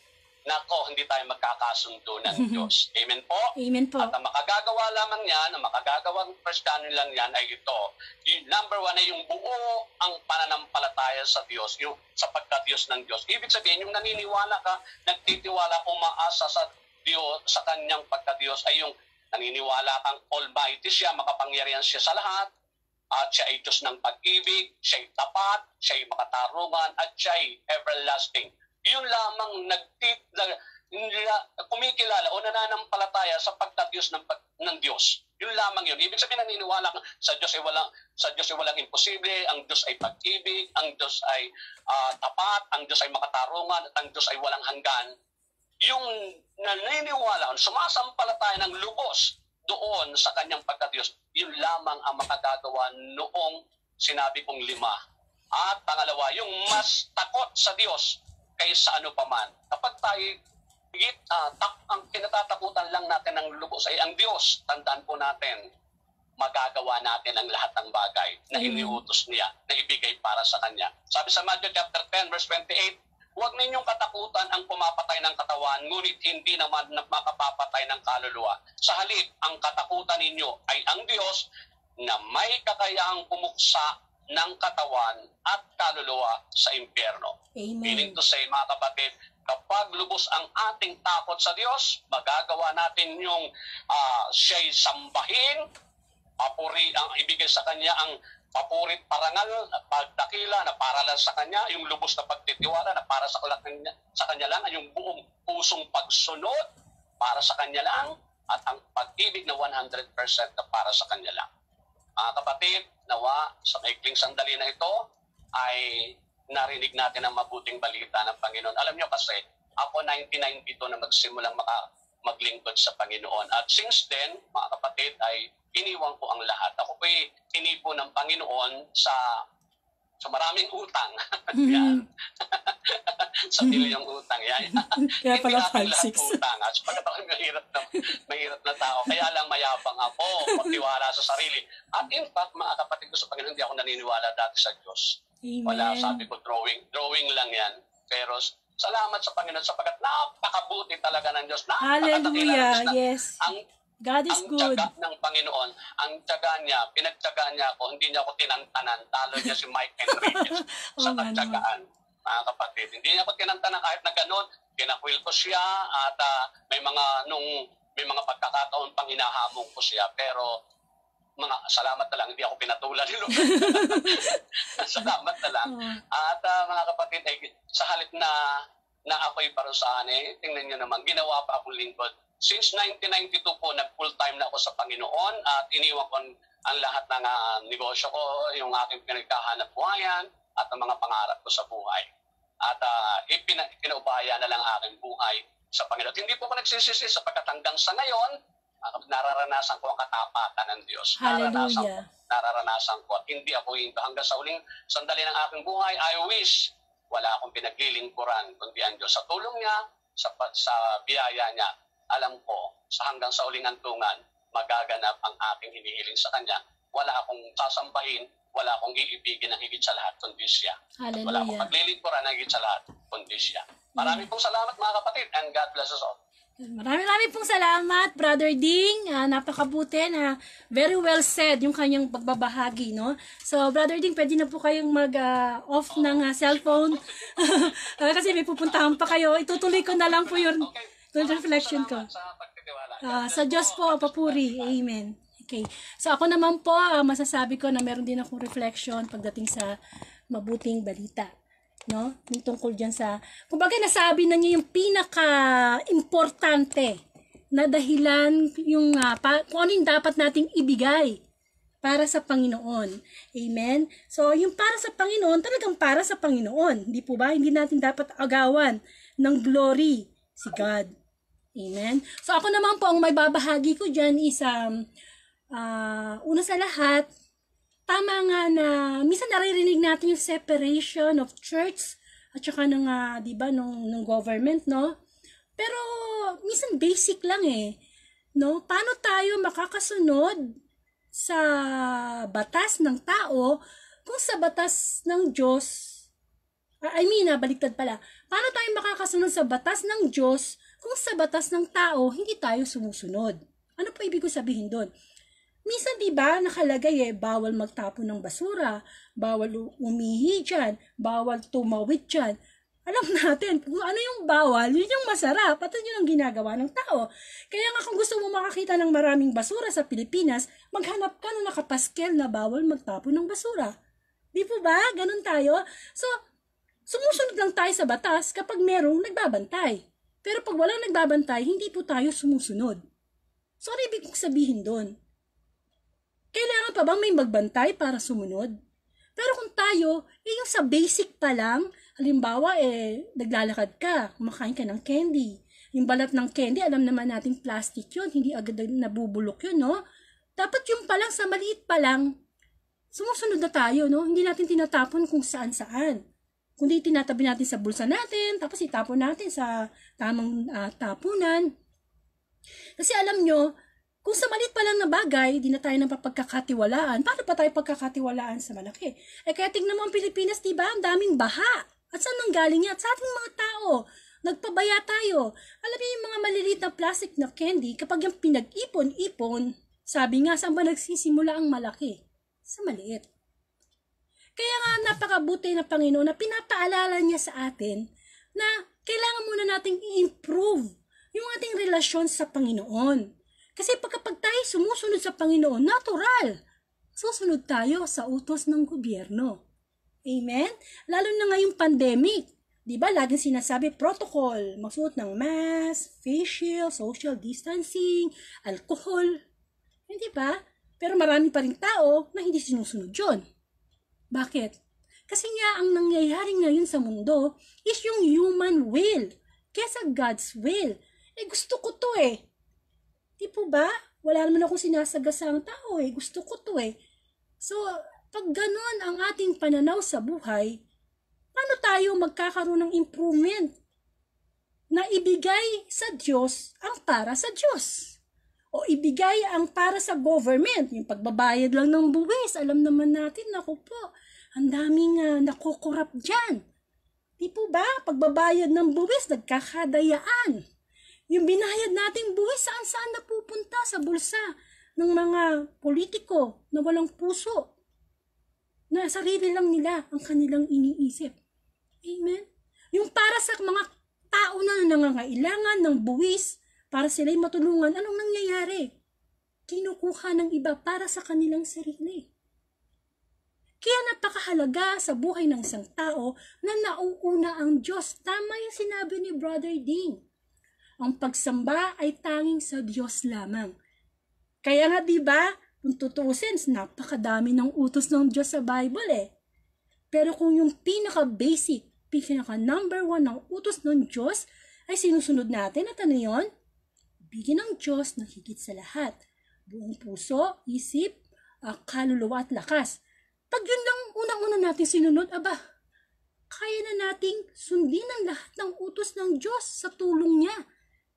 nako, hindi tayo magkakasundo ng Diyos. Amen po? Amen po. At ang makagagawa lamang yan, ang makagagawang Kristiyano lang yan ay ito. Yung number 1 ay yung buo ang pananampalataya sa Diyos, yung sapagkat Diyos ng Diyos. Ibig sabihin, yung naniniwala ka, nagtitiwala, umaasa sa Diyos, sa Kanyang pagka-Diyos, ay yung naniniwala kang Almighty siya, makapangyarihan siya sa lahat, at siya ay Diyos ng pag-ibig, siya ay tapat, siya ay makatarungan, at siya ay everlasting. Yun lamang kumikilala o nananampalataya sa pagka-Diyos ng Diyos. Yun lamang yun. Ibig sabihin, naniniwala ka sa Diyos ay walang imposible, ang Diyos ay pag-ibig, ang Diyos ay tapat, ang Diyos ay makatarungan, at ang Diyos ay walang hanggan. Yung naniniwala, sumasampalataya ng lubos doon sa Kanyang pagka-Diyos, yun lamang ang makagagawa noong sinabi kong 5. At pangalawa, yung mas takot sa Diyos kaysa ano paman. Kapag tayo ang kinatatakutan lang natin ng lubos ay ang Diyos, tandaan po natin, magagawa natin ang lahat ng bagay na iniutos niya, na ibigay para sa Kanya. Sabi sa Matthew chapter 10, verse 28, huwag ninyong katakutan ang pumapatay ng katawan, ngunit hindi naman makapapatay ng kaluluwa. Sa halip, ang katakutan ninyo ay ang Diyos na may kakayahang pumuksa ng katawan at kaluluwa sa impyerno. Amen. Meaning to say, mga kapatid, kapag lubos ang ating takot sa Diyos, magagawa natin yung siya'y sambahin, papuri, ang ibigay sa Kanya ang papurit, parangal, pagdakila na para lang sa Kanya, yung lubos na pagtitiwala na para sa Kanya lang, yung buong pusong pagsunod para sa Kanya lang, at ang pag-ibig na 100% na para sa Kanya lang. Mga kapatid, nawa sa maikling sandali na ito ay narinig natin ang mabuting balita ng Panginoon. Alam nyo kasi, ako 1992 na magsimulang maglingkod sa Panginoon. At since then, mga kapatid, ay iniwan ko ang lahat. Ako po'y tinipo ng Panginoon sa maraming utang. Yan. Sa bilyong utang. Yan. Kaya pala Hindi 5-6. utang. At pagkatapos mahirap na tao. Kaya lang mayabang ako. Pagtiwala sa sarili. At in fact, mga kapatid ko sa Panginoon, hindi ako naniniwala dati sa Diyos. Amen. Wala, sabi ko, drawing lang yan. Pero salamat sa Panginoon sapagkat napakabuti talaga ng Diyos. Hallelujah. Yes. Ang God is good. tiyaga ng Panginoon, ang tiyaga niya, pinagtiyaga niya ako, hindi niya ako tinantanan. Talo niya si Mike Enriquez sa pagtiyagaan. Mga kapatid, hindi niya ako tinantanan kahit na gano'n. Pinakwil ko siya at may mga pagkakataon pang hinahamong ko siya. Pero salamat na lang, hindi ako pinatulan ni Lord. Salamat na lang. At mga kapatid, sa halip na ako'y parusahan, tingnan niyo naman, ginawa pa akong lingkod. Since 1992 po, nag-full-time na ako sa Panginoon at iniwan ko ang lahat ng negosyo ko, yung aking pinagkahanap buhayan at ang mga pangarap ko sa buhay. At pinaubahayan na lang aking buhay sa Panginoon. Hindi po ako nagsisisi sapagkat hanggang sa ngayon, nararanasan ko ang katapatan ng Diyos. Hallelujah. Nararanasan ko at hindi ako hanggang sa uling sandali ng aking buhay. I wish wala akong pinaglilingkuran kundi ang Diyos. Sa tulong niya, sa biyaya niya, alam ko, hanggang sa uling antungan, magaganap ang aking hinihiling sa Kanya. Wala akong sasambahin, wala akong iibigin ng higit sa lahat, kundi siya. Hallelujah. Wala akong paglilingkuran ng higit sa lahat, kundi siya. Maraming pong salamat mga kapatid, and God bless us all. Maraming pong salamat, Brother Ding. Napakabuti na very well said yung kanyang pagbabahagi, no? So, Brother Ding, pwede na po kayong mag-off ng cellphone. Kasi may pupuntahan pa kayo. Itutuloy ko na lang po yung reflection ko. Sa Diyos po, papuri. Amen. Okay. So, ako naman po, masasabi ko na meron din akong reflection pagdating sa mabuting balita. No? Yung tungkol dyan sa, kumbaga nasabi na niya yung pinaka-importante na dahilan yung kung ano yung dapat nating ibigay para sa Panginoon. Amen? So, yung para sa Panginoon, talagang para sa Panginoon. Hindi po ba? Hindi natin dapat agawan ng glory si God. Amen? So, ako naman po, ang may babahagi ko dyan is, una sa lahat, tama nga na, minsan naririnig natin yung separation of church at saka ng, di ba, ng government, no? Pero, minsan basic lang no? Paano tayo makakasunod sa batas ng tao kung sa batas ng Diyos, baliktad pala. Paano tayo makakasunod sa batas ng Diyos kung sa batas ng tao hindi tayo sumusunod? Ano po ibig ko sabihin doon? Minsan, di ba, nakalagay bawal magtapon ng basura, bawal umihi dyan, bawal tumawid dyan. Alam natin, kung ano yung bawal, yun yung masarap, at yun ang ginagawa ng tao. Kaya nga kung gusto mo makakita ng maraming basura sa Pilipinas, maghanap ka ng nakapaskel na bawal magtapon ng basura. Di po ba? Ganun tayo. So, sumusunod lang tayo sa batas kapag merong nagbabantay. Pero pag walang nagbabantay, hindi po tayo sumusunod. So, ano ibig sabihin doon? Kailangan pa bang may magbantay para sumunod? Pero kung tayo, yung sa basic pa lang, halimbawa, naglalakad ka, kumakain ka ng candy. Yung balat ng candy, alam naman natin plastic yun, hindi agad nabubulok yun, no? Dapat yung pa lang, sa maliit pa lang, sumusunod na tayo, no? Hindi natin tinatapon kung saan-saan. Kundi tinatabi natin sa bulsa natin, tapos itapon natin sa tamang tapunan. Kasi alam nyo, kung sa maliit pa lang na bagay, di na tayo napapagkakatiwalaan. Paano pa tayo pagkakatiwalaan sa malaki? Kaya tignan mo ang Pilipinas, diba? Ang daming baha. At saan nanggaling yan? Sa ating mga tao. Nagpabaya tayo. Alam niyo yung mga maliliit na plastic na candy, kapag yung pinag-ipon-ipon, sabi nga, saan ba nagsisimula ang malaki? Sa maliit. Kaya nga napakabuti na Panginoon na pinapaalala niya sa atin na kailangan muna nating i-improve yung ating relasyon sa Panginoon. Kasi kapag tayo sumusunod sa Panginoon, natural, susunod tayo sa utos ng gobyerno. Amen? Lalo na ngayong pandemic. Diba, laging sinasabi, protocol, magsuot ng mask, face shield, social distancing, alcohol. Hindi ba? Pero marami pa rin tao na hindi sinusunod yun. Bakit? Kasi nga, ang nangyayari ngayon sa mundo is yung human will kesa God's will. Gusto ko to Di po ba? Wala naman akong sinasagasang tao Gusto ko to So, pag ganun ang ating pananaw sa buhay, paano tayo magkakaroon ng improvement na ibigay sa Diyos ang para sa Diyos? O ibigay ang para sa government, yung pagbabayad lang ng buwis. Alam naman natin, naku po, ang daming nakukurap dyan. Di po ba? Pagbabayad ng buwis, nagkakadayaan. Yung binayad nating buwis, saan-saan napupunta sa bulsa ng mga politiko na walang puso. Na sarili lang nila ang kanilang iniisip. Amen? Yung para sa mga tao na nangangailangan ng buwis, para sila'y matulungan, anong nangyayari? Kinukuha ng iba para sa kanilang sarili. Kaya napakahalaga sa buhay ng isang tao na nauuna ang Diyos. Tama yung sinabi ni Brother Ding. Ang pagsamba ay tanging sa Diyos lamang. Kaya nga diba, kung tutusin, napakadami ng utos ng Diyos sa Bible Pero kung yung pinaka-basic, pinaka-number 1 ng utos ng Diyos ay sinusunod natin, at ano yun? Bigyan ng Diyos ng higit sa lahat. Buong puso, isip, kaluluwa at lakas. Pag yun lang unang-una natin sinunod, kaya na nating sundin ang lahat ng utos ng Diyos sa tulong niya.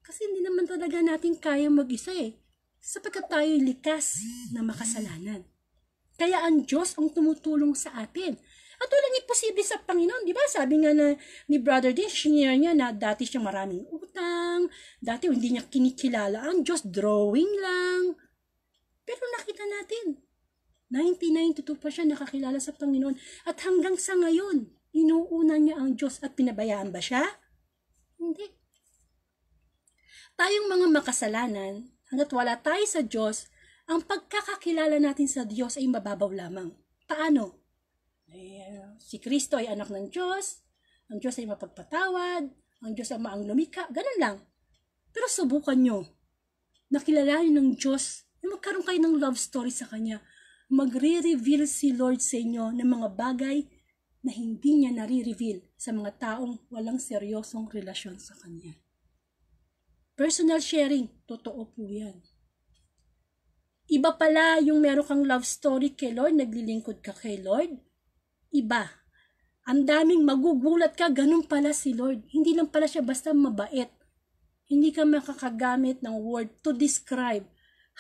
Kasi hindi naman talaga natin kaya mag-isa sapagkat tayo likas na makasalanan. Kaya ang Diyos ang tumutulong sa atin. At walang imposible sa Panginoon, di ba? Sabi nga ni Brother D, shinare niya na dati siyang maraming utang, dati hindi niya kinikilala ang Diyos, drawing lang. Pero nakita natin, 1992 pa siya nakakilala sa Panginoon. At hanggang sa ngayon, inuuna niya ang Diyos at pinabayaan ba siya? Hindi. Tayong mga makasalanan, hanggat wala tayo sa Diyos, ang pagkakakilala natin sa Diyos ay mababaw lamang. Paano? Si Kristo ay anak ng Diyos, ang Diyos ay mapagpatawad, ang Diyos ay maang lumikha, ganun lang. Pero subukan nyo, na kilalanin ng Diyos, na magkaroon kayo ng love story sa Kanya, magre-reveal si Lord sa inyo ng mga bagay na hindi niya nare-reveal sa mga taong walang seryosong relasyon sa Kanya. Personal sharing, totoo po yan. Iba pala yung meron kang love story kay Lord, naglilingkod ka kay Lord. Iba. Ang daming magugulat ka, ganun pala si Lord. Hindi lang pala siya basta mabait. Hindi ka makakagamit ng word to describe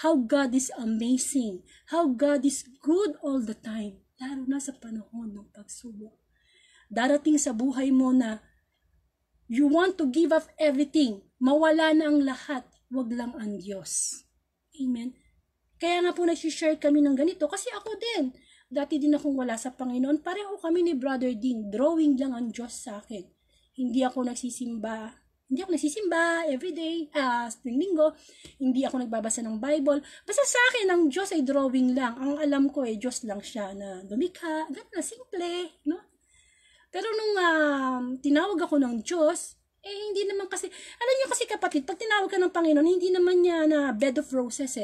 how God is amazing, how God is good all the time, lalo na sa panahon ng pagsubok. Darating sa buhay mo na you want to give up everything, mawala na ang lahat, wag lang ang Diyos. Amen? Kaya nga po nag-share kami ng ganito, kasi ako din, dati din akong wala sa Panginoon, pareho kami ni Brother Dean, drawing lang ang Diyos sa akin. Hindi ako nagsisimba everyday, tuwing linggo, hindi ako nagbabasa ng Bible. Basta sa akin, ang Diyos ay drawing lang. Ang alam ko Diyos lang siya na lumikha, ganun na, simple, no? Pero nung tinawag ako ng Diyos, hindi naman kasi, alam niyo kasi kapatid, pag tinawag ka ng Panginoon, hindi naman niya na bed of roses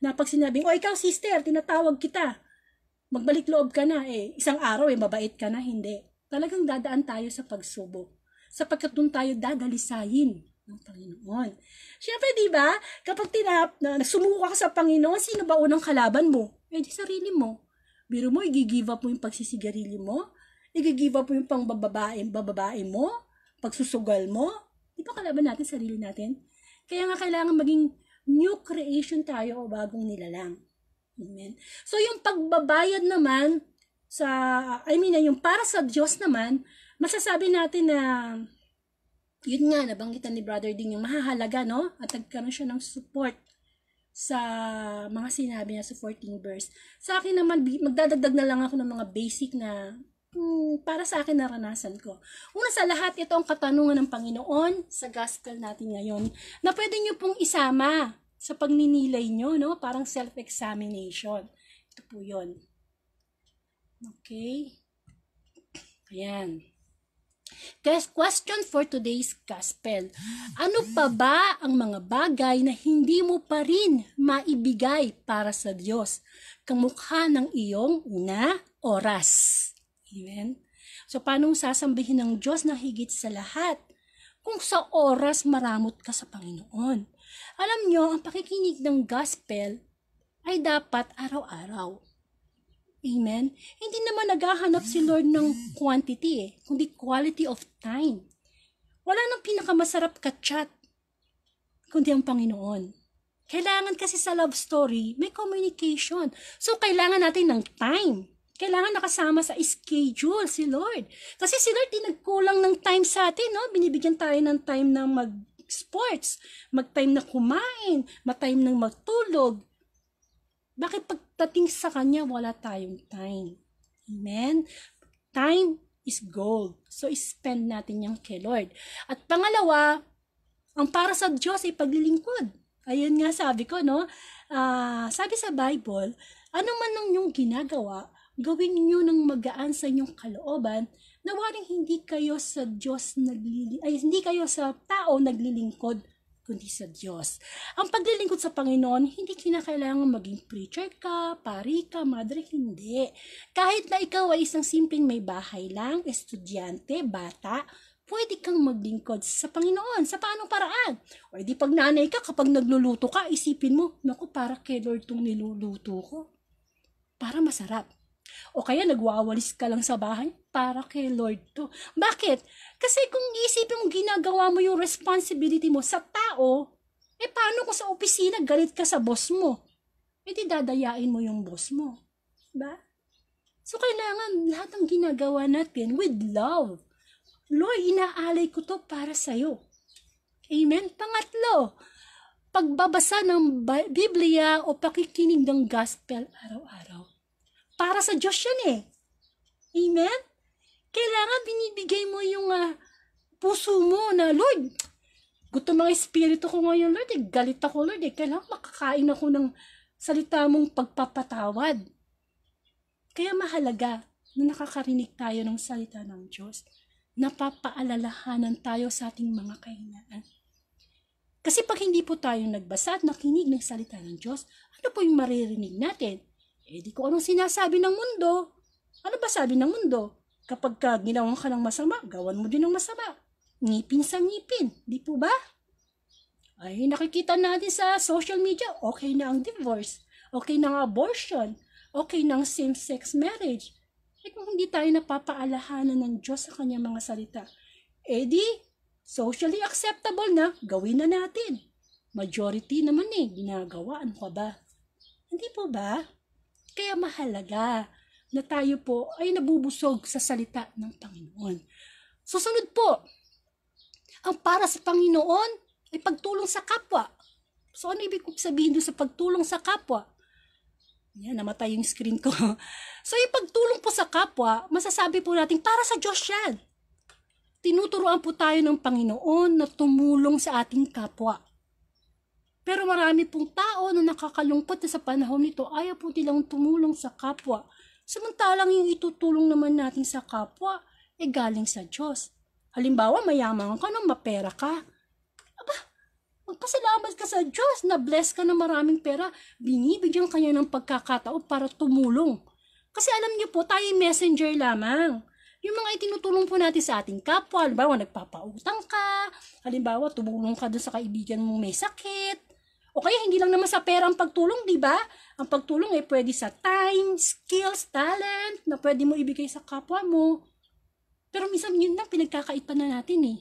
na pag sinabing, ikaw sister, tinatawag kita, magbalik loob ka na, isang araw, mabait ka na, hindi. Talagang dadaan tayo sa pagsubok. Sapagkat doon tayo dadalisayin ng Panginoon. Siyempre, di ba, kapag sumuko ka sa Panginoon, sino ba unang kalaban mo? Di sarili mo. Biro mo, i-give up mo yung pagsisigarilyo mo, i-give up mo yung bababae mo, pagsusugal mo. Di ba kalaban natin sarili natin? Kaya nga kailangan maging new creation tayo o bagong nilalang. Amen. So, yung pagbabayad naman, yung para sa Diyos naman, masasabi natin na, yun nga, nabanggitan ni Brother Ding yung mahahalaga, no? At nagkaroon siya ng support sa mga sinabi niya sa 14th verse. Sa akin naman, magdadagdag na lang ako ng mga basic na para sa akin naranasan ko. Una sa lahat, ito ang katanungan ng Panginoon sa gospel natin ngayon, na pwede nyo pong isama sa pagninilay nyo, no? Parang self-examination. Ito po yun. Okay? Ayan. Question for today's gospel. Ano pa ba ang mga bagay na hindi mo pa rin maibigay para sa Diyos? Kamukha ng iyong oras. Amen? So, paano sasambihin ng Diyos na higit sa lahat? Kung sa oras maramot ka sa Panginoon. Alam nyo, ang pakikinig ng gospel ay dapat araw-araw. Amen? Hindi naman naghahanap si Lord ng quantity kundi quality of time. Wala nang pinakamasarap ka-chat, kundi ang Panginoon. Kailangan kasi sa love story, may communication. So, kailangan natin ng time. Kailangan nakasama sa schedule si Lord. Kasi si Lord din nagkulang ng time sa atin, no? Binibigyan tayo ng time na mag-sports, mag-time na kumain, mag-time na magtulog. Bakit pagdating sa Kanya, wala tayong time? Amen? Time is gold. So, spend natin yan kay Lord. At pangalawa, ang para sa Diyos ay paglilingkod. Ayun nga sabi ko, no? Sabi sa Bible, ano man ang inyong ginagawa, gawin niyo ng magaan sa inyong kalooban, na waring hindi kayo sa Diyos hindi kayo sa tao naglilingkod, kundi sa Diyos. Ang paglilingkod sa Panginoon, hindi kinakailangan maging preacher ka, pari ka, madre, hindi. Kahit na ikaw ay isang simpleng may bahay lang, estudyante, bata, pwede kang maglingkod sa Panginoon. Sa paanong paraan? O di pag nanay ka, kapag nagluluto ka, isipin mo, naku, para kay Lord tong niluluto ko. Para masarap. O kaya nagwawalis ka lang sa bahay, para kay Lord to. Bakit? Kasi kung isipin mo ginagawa mo yung responsibility mo sa tao, paano kung sa opisina galit ka sa boss mo? Di dadayain mo yung boss mo. Ba? So kailangan lahat ng ginagawa natin with love. Lord, inaalay ko to para sa'yo. Amen? Pangatlo, pagbabasa ng Biblia o pakikinig ng gospel araw-araw. Para sa Diyos yan Amen? Kailangan binibigay mo yung puso mo na, Lord, gusto mga espiritu ko ngayon, Lord, galit ako, Lord, kailangan makakain ako ng salita mong pagpapatawad. Kaya mahalaga na nakakarinig tayo ng salita ng Diyos. Napapaalalahanan tayo sa ating mga kahinaan. Kasi pag hindi po tayo nagbasa at nakinig ng salita ng Diyos, ano po yung maririnig natin? Di ko anong sinasabi ng mundo. Ano ba sabi ng mundo? Kapag ginawan ka ng masama, gawan mo din ng masama. Ngipin sa ngipin, di po ba? Ay, nakikita natin sa social media, okay na ang divorce, okay na ang abortion, okay na ang same-sex marriage. Kung hindi tayo napapaalahanan ng Diyos sa kanyang mga salita, di, socially acceptable na, gawin na natin. Majority naman ginagawa. Ano ka ba? Hindi po ba? Kaya mahalaga na tayo po ay nabubusog sa salita ng Panginoon. Susunod po, ang para sa Panginoon ay pagtulong sa kapwa. So ano ibig sabihin doon sa pagtulong sa kapwa? Yan, namatay yung screen ko. So yung pagtulong po sa kapwa, masasabi po natin para sa Diyos yan. Tinuturuan po tayo ng Panginoon na tumulong sa ating kapwa. Pero marami pong tao na nakakalungkot na sa panahon nito, ayaw po nilang tumulong sa kapwa. Samantalang yung itutulong naman natin sa kapwa, galing sa Diyos. Halimbawa, mayaman ka na, mapera ka. Aba, magpasalamat ka sa Diyos, na bless ka ng maraming pera, binibigyan kanya ng pagkakataon para tumulong. Kasi alam niyo po, tayo messenger lamang. Yung mga itinutulong po natin sa ating kapwa, halimbawa, nagpapautang ka, halimbawa, tumulong ka doon sa kaibigan mong may sakit, o kaya hindi lang naman sa pera ang pagtulong, di ba? Ang pagtulong ay pwede sa time, skills, talent, na pwede mo ibigay sa kapwa mo. Pero minsan yun lang pinagkakaitan na natin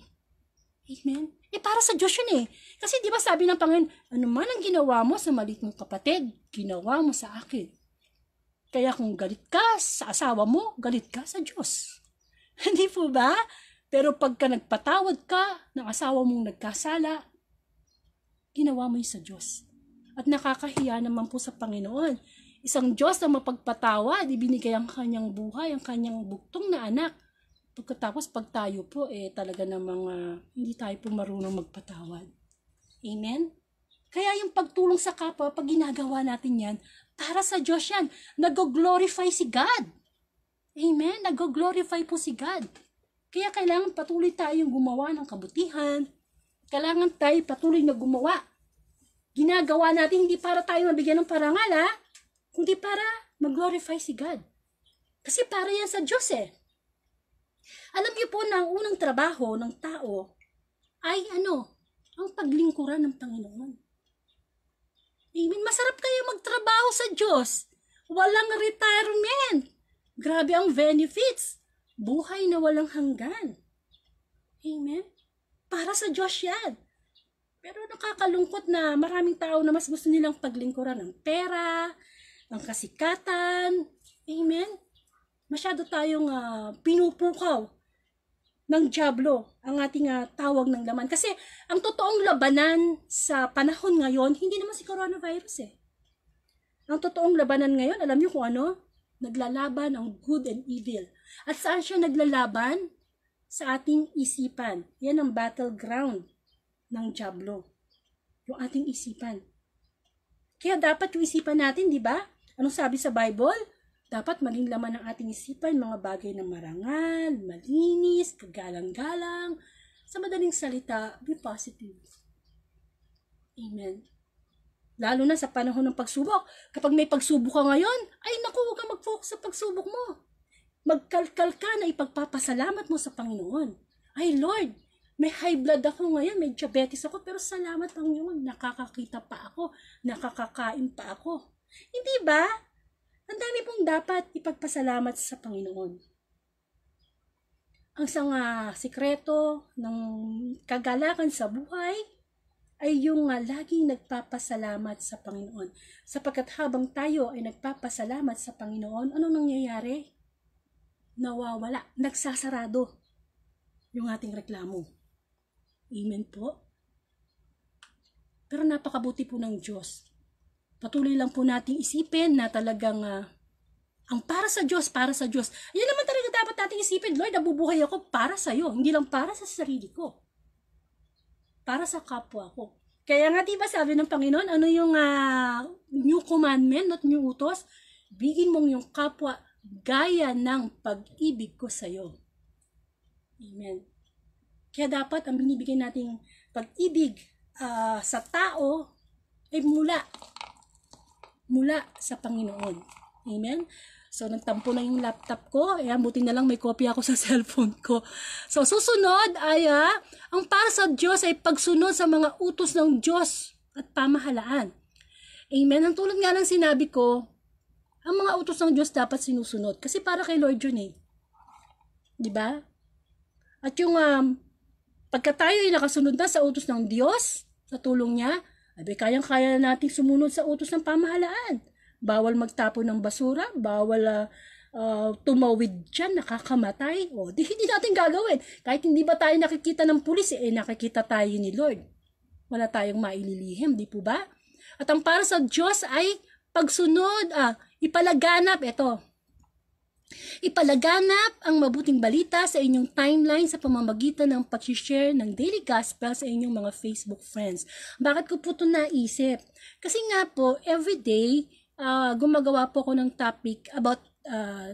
Amen? Para sa Diyos yun Kasi di ba sabi ng Panginoon, ano man ang ginawa mo sa maliit mong kapatid, ginawa mo sa akin. Kaya kung galit ka sa asawa mo, galit ka sa Diyos. Hindi po ba? Pero pagka nagpatawad ka ng asawa mong nagkasala, ginawa mo yun sa Diyos. At nakakahiya naman po sa Panginoon. Isang Diyos na mapagpatawad, ibinigay ang kanyang buhay, ang kanyang buktong na anak. Pagkatapos pag tayo po, talaga namang hindi tayo po marunong magpatawad. Amen? Kaya yung pagtulong sa kapwa, pag ginagawa natin yan, para sa Diyos yan. Nag-glorify si God. Amen? Nag-glorify po si God. Kaya kailangan patuloy tayong gumawa ng kabutihan. Kailangan tayo patuloy na gumawa. Ginagawa natin hindi para tayo mabigyan ng parangal, kundi para mag-glorify si God. Kasi para yan sa Diyos Alam niyo po na ang unang trabaho ng tao ay ang paglingkuran ng Panginoon. Amen. Masarap kayo magtrabaho sa Diyos. Walang retirement. Grabe ang benefits. Buhay na walang hanggan. Amen. Para sa Diyos yan. Pero nakakalungkot na maraming tao na mas gusto nilang paglingkuran ng pera, ng kasikatan. Amen? Masyado tayong pinupukaw ng dyablo ang ating tawag ng laman. Kasi ang totoong labanan sa panahon ngayon, hindi naman si coronavirus Ang totoong labanan ngayon, alam niyo kung ano? Naglalaban ang good and evil. At saan siya naglalaban? Sa ating isipan. Yan ang battleground ng dyablo. Yung ating isipan. Kaya dapat yung isipan natin, di ba? Anong sabi sa Bible? Dapat maging laman ng ating isipan, mga bagay na marangal, malinis, kagalang-galang. Sa madaling salita, be positive. Amen. Lalo na sa panahon ng pagsubok. Kapag may pagsubok ka ngayon, ay naku, huwag kang mag-focus sa pagsubok mo. Magkalkal ka na ipagpapasalamat mo sa Panginoon. Ay Lord, may high blood ako ngayon, may diabetes ako, pero salamat Panginoon, nakakakita pa ako, nakakakain pa ako. Hindi ba? Ang dami pong dapat ipagpasalamat sa Panginoon. Ang isang sikreto ng kagalakan sa buhay ay yung laging nagpapasalamat sa Panginoon. Sapagkat habang tayo ay nagpapasalamat sa Panginoon, anong nangyayari? Nawawala, nagsasarado yung ating reklamo. Amen po. Pero napakabuti po ng Diyos. Patuloy lang po nating isipin na talagang ang para sa Diyos, para sa Diyos. Yan naman talaga dapat nating isipin, Lord, nabubuhay ako para sa iyo, hindi lang para sa sarili ko. Para sa kapwa ko. Kaya nga diba sabi ng Panginoon, ano yung new commandment, not new utos? Bigin mong yung kapwa gaya ng pag-ibig ko sa iyo. Amen. Kaya dapat ang binibigay nating pag-ibig sa tao ay mula sa Panginoon. Amen? So, nagtampo na yung laptop ko. Ayan, buti na lang may kopya ako sa cellphone ko. So, susunod ay ang para sa Diyos ay pagsunod sa mga utos ng Diyos at pamahalaan. Amen? Ang tulad nga ng sinabi ko, ang mga utos ng Diyos dapat sinusunod. Kasi para kay Lord yun eh. Diba? At yung pagka tayo ay nakasunod na sa utos ng Diyos, sa tulong niya, ay kayang-kaya na natin sumunod sa utos ng pamahalaan. Bawal magtapon ng basura, bawal tumawid dyan, nakakamatay. O, hindi natin gagawin. Kahit hindi ba tayo nakikita ng pulis, nakikita tayo ni Lord. Wala tayong maililihim, di po ba? At ang para sa Diyos ay pagsunod, ipalaganap ang mabuting balita sa inyong timeline sa pamamagitan ng pag-share ng Daily Gospel sa inyong mga Facebook friends. Bakit ko po ito naisip? Kasi nga po, everyday, gumagawa po ako ng topic about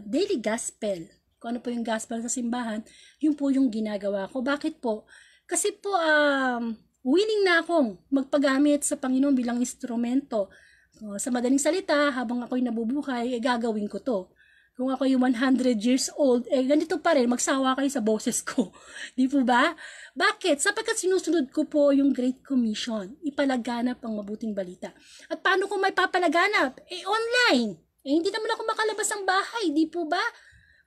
Daily Gospel. Kung ano po yung gospel sa simbahan, yun po yung ginagawa ko. Bakit po? Kasi po, willing na akong magpagamit sa Panginoon bilang instrumento. Sa madaling salita, habang ako'y nabubuhay, gagawin ko to. Kung ako yung 100 years old, ganito pa rin, magsawa kayo sa boses ko. Di po ba? Bakit? Sapagkat sinusunod ko po yung Great Commission. Ipalaganap ang mabuting balita. At paano ko may papalaganap? Online. Hindi naman ako makalabas ng bahay. Di po ba?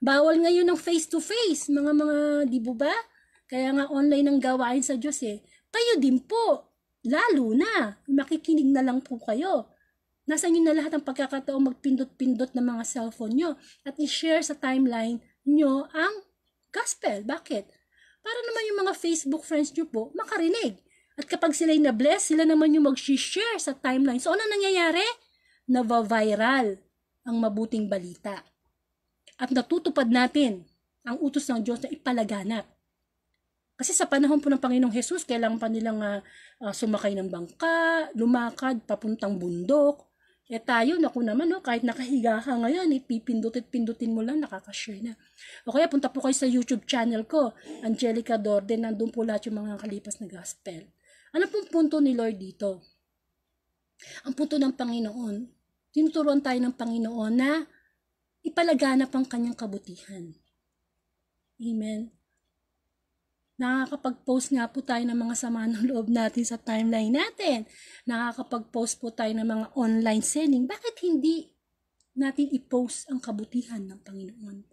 Bawal ngayon ng face-to-face. Mga, di po ba? Kaya nga online ang gawain sa Diyos eh. Kayo din po. Lalo na. Makikinig na lang po kayo. Nasa inyo na lahat ang pagkakataong magpindot-pindot ng mga cellphone nyo at i-share sa timeline nyo ang gospel. Bakit? Para naman yung mga Facebook friends nyo po makarinig. At kapag sila'y na-bless, sila naman yung mag-share sa timeline. So, ano nangyayari? Nava-viral ang mabuting balita. At natutupad natin ang utos ng Diyos na ipalaganap. Kasi sa panahon po ng Panginoong Jesus, kailangan pa nilang sumakay ng bangka, lumakad, papuntang bundok. Tayo, naku naman, kahit nakahiga ka ngayon, pipindut-pindutin mo lang, nakakashare na. O kaya punta po kayo sa YouTube channel ko, Angelica Dorden, nandun po lahat yung mga kalipas na gospel. Ano pong punto ni Lord dito? Ang punto ng Panginoon, tinuturuan tayo ng Panginoon na ipalaganap ang kanyang kabutihan. Amen. Nakakapag-post nga po tayo ng mga sama ng loob natin sa timeline natin. Nakakapag-post po tayo ng mga online selling. Bakit hindi natin i-post ang kabutihan ng Panginoon?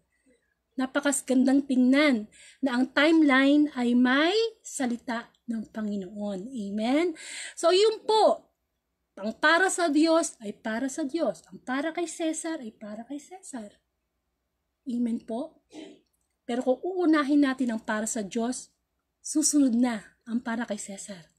Napakagandang tingnan na ang timeline ay may salita ng Panginoon. Amen? So yun po, ang para sa Diyos ay para sa Diyos. Ang para kay Cesar ay para kay Cesar. Amen po? Pero kung uunahin natin ang para sa Diyos, susunod na ang para kay Cesar.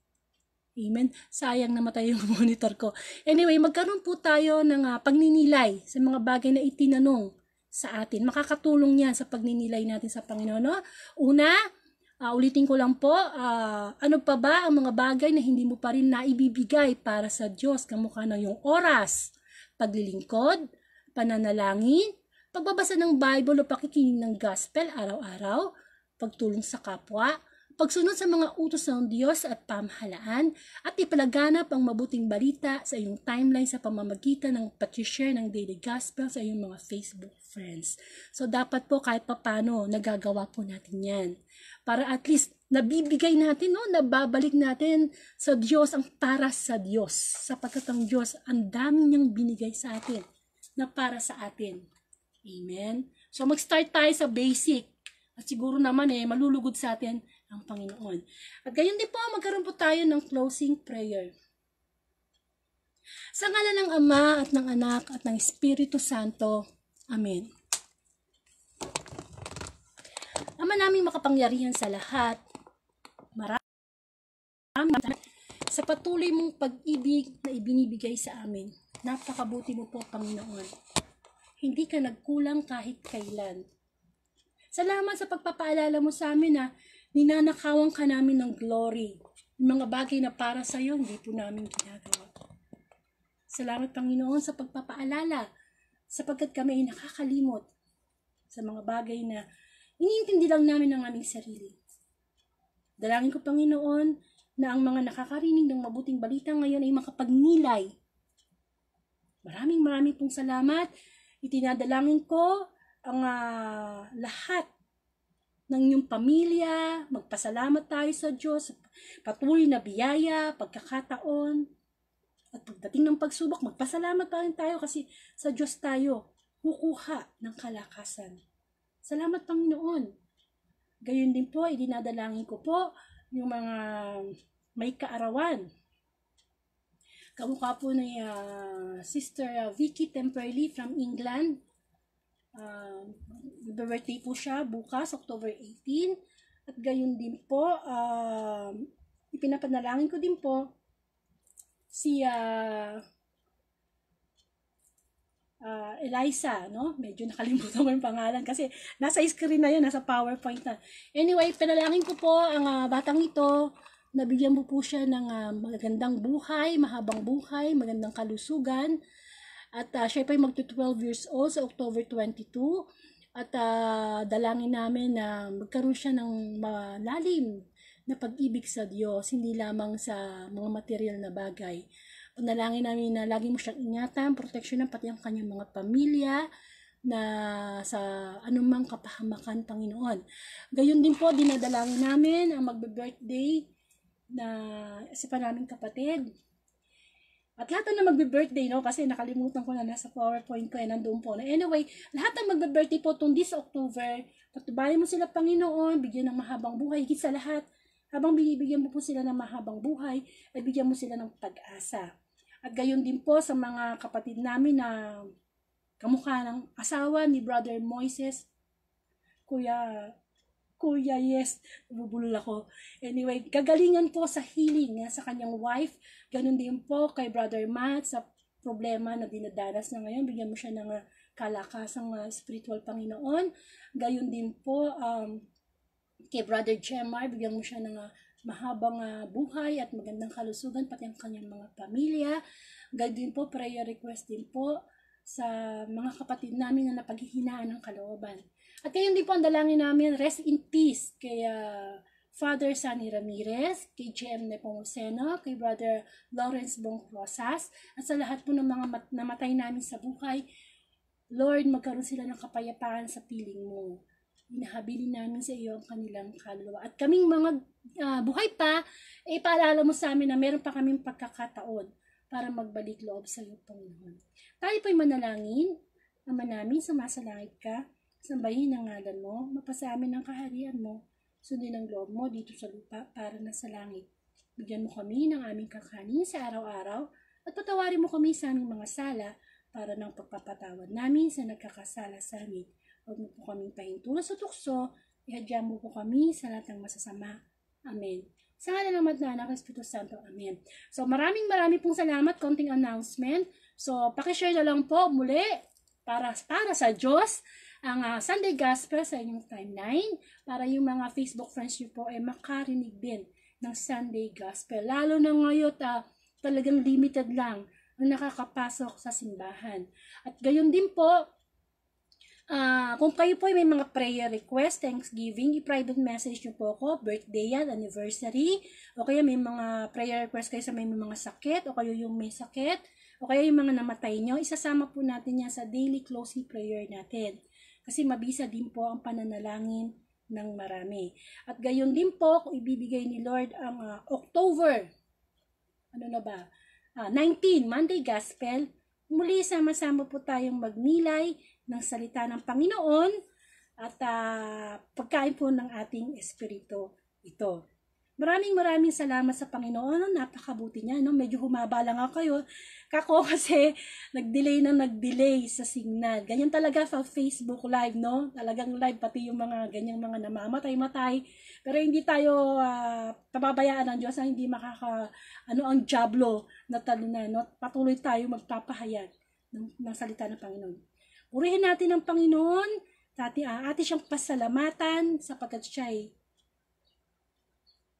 Amen? Sayang namatay yung monitor ko. Anyway, magkaroon po tayo ng pagninilay sa mga bagay na itinanong sa atin. Makakatulong yan sa pagninilay natin sa Panginoon. No? Una, ulitin ko lang po, ano pa ba ang mga bagay na hindi mo pa rin naibibigay para sa Diyos? Kamukha ng yung oras, paglilingkod, pananalangin, pagbabasa ng Bible o pakikinig ng gospel araw-araw, pagtulong sa kapwa, pagsunod sa mga utos ng Diyos at pamahalaan, at ipalaganap ang mabuting balita sa iyong timeline sa pamamagitan ng pag-share ng daily gospel sa iyong mga Facebook friends. So dapat po kahit papano nagagawa po natin yan. Para at least nabibigay natin, nababalik natin sa Diyos ang para sa Diyos. Sapagkat ang Diyos, ang dami niyang binigay sa atin na para sa atin. Amen? So mag-start tayo sa basic. At siguro naman malulugod sa atin ang Panginoon. At gayon din po, magkaroon po tayo ng closing prayer. Sa ngalan ng Ama at ng Anak at ng Espiritu Santo. Amen. Ama naming makapangyarihan sa lahat, maraming sa patuloy mong pag-ibig na ibinibigay sa amin. Napakabuti mo po, Panginoon. Hindi ka nagkulang kahit kailan. Salamat sa pagpapaalala mo sa amin na ninanakawan ka namin ng glory. Yung mga bagay na para sa iyo, hindi po namin ginagawa. Salamat, Panginoon, sa pagpapaalala sapagkat kami ay nakakalimot sa mga bagay na iniintindi lang namin ng aming sarili. Dalangin ko, Panginoon, na ang mga nakakarinig ng mabuting balita ngayon ay makapagnilay. Maraming pong salamat. Itinadalangin ko ang lahat ng inyong pamilya. Magpasalamat tayo sa Diyos. Patuloy na biyaya, pagkakataon. At pagdating ng pagsubok, magpasalamat pa rin tayo kasi sa Diyos tayo kukuha ng kalakasan. Salamat Panginoon. Gayon din po, idinadalangin ko po yung mga may kaarawan. Kamukha po ni Sister Vicky Temperley from England. Birthday po siya bukas, October 18. At gayon din po, ipinapanalangin ko din po si Eliza, no? Medyo nakalimutan ko yung pangalan kasi nasa screen na yun, nasa PowerPoint na. Anyway, pinalangin ko po ang batang ito. Nabigyan mo po siya ng magandang buhay, mahabang buhay, magandang kalusugan. At siya pa yung magto-12 years old sa October 22. At dalangin namin na magkaroon siya ng malalim na pag-ibig sa Diyos, hindi lamang sa mga material na bagay. Panalangin namin na lagi mo siyang ingatan, proteksyonan pati ang kanyang mga pamilya na sa anumang kapahamakan, Panginoon. Gayon din po, dinadalangin namin ang magbe-birthday na isa pa naming kapatid. At lahat na magbe-birthday, no? Kasi nakalimutan ko na nasa PowerPoint ko, nandoon po. Anyway, lahat ng magbe-birthday po itong this October, patubayan mo sila, Panginoon, bigyan ng mahabang buhay, higit sa lahat. Habang binibigyan mo po sila ng mahabang buhay, ay bigyan mo sila ng pag-asa. At gayon din po sa mga kapatid namin na kamukha ng asawa ni Brother Moises, Kuya, yes, nabubulol ako. Anyway, kagalingan po sa healing sa kanyang wife. Ganun din po kay Brother Matt sa problema na dinadanas na ngayon. Bigyan mo siya ng kalakasang spiritual, Panginoon. Gayon din po kay Brother Jemar, bigyan mo siya ng mahabang buhay at magandang kalusugan, pati ang kanyang mga pamilya. Gayon din po, prayer request din po sa mga kapatid namin na napaghihinaan ng kalooban. At gayon din po ang dalangin namin, rest in peace kay Father Sunny Ramirez, kay JM Nepomuceno, kay Brother Lawrence Bongcrosas, at sa lahat po ng mga namatay namin sa buhay. Lord, magkaroon sila ng kapayapaan sa piling mo. Inahabilin namin sa iyo ang kanilang kaluluwa. At kaming mga buhay pa, ipaalala mo sa amin na meron pa kaming pagkakataon para magbalik loob sa iyo, Panginoon. Tayo po'y manalangin. Ama namin, sumasalangit ka. Sambahin ang ngalan mo, mapasa amin ang kaharian mo, sundin ang loob mo dito sa lupa para na sa langit. Bigyan mo kami ng aming kakanin sa araw-araw at patawarin mo kami sa aming mga sala para ng pagpapatawad namin sa nagkakasala sa amin. Huwag mo po kaming pahintulan sa tukso, ihadya mo po kami sa lahat ng masasama. Amen. Sa ngalan ng Ama at Anak at Espiritu Santo. Amen. So maraming pong salamat, konting announcement. So pakishare na lang po muli para sa Diyos ang Sunday Gospel sa inyong timeline para yung mga Facebook friends nyo po ay makarinig din ng Sunday Gospel. Lalo na ngayon talagang limited lang ang nakakapasok sa simbahan. At gayon din po, kung kayo po ay may mga prayer request, Thanksgiving, i-private message nyo po ako, birthday yan, anniversary, o kaya may mga prayer request kayo sa may mga sakit, o kayo yung may sakit, o kaya yung mga namatay nyo, isasama po natin yan sa daily closing prayer natin. Kasi mabisa din po ang pananalangin ng marami. At gayon din po, kung ibibigay ni Lord ang October, 19, Monday Gospel, muli sama-sama po tayong magnilay ng salita ng Panginoon at pagkain po ng ating espiritu ito. Maraming salamat sa Panginoon. Napakabuti niya, no? Medyo humaba lang ako kasi nag-delay sa signal. Ganyan talaga sa Facebook Live, no? Talagang live pati yung mga ganyang mga namamatay-matay. Pero hindi tayo pababayaan ng Diyos na hindi ang jablo na talunan, no? Patuloy tayo magpapahayag ng salita ng Panginoon. Purihin natin ang Panginoon. Atin siyang pasalamatan sapagkat siya'y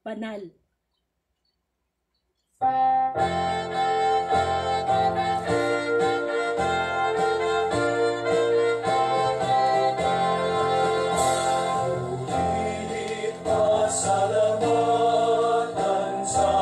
banal. Pasalamatan sa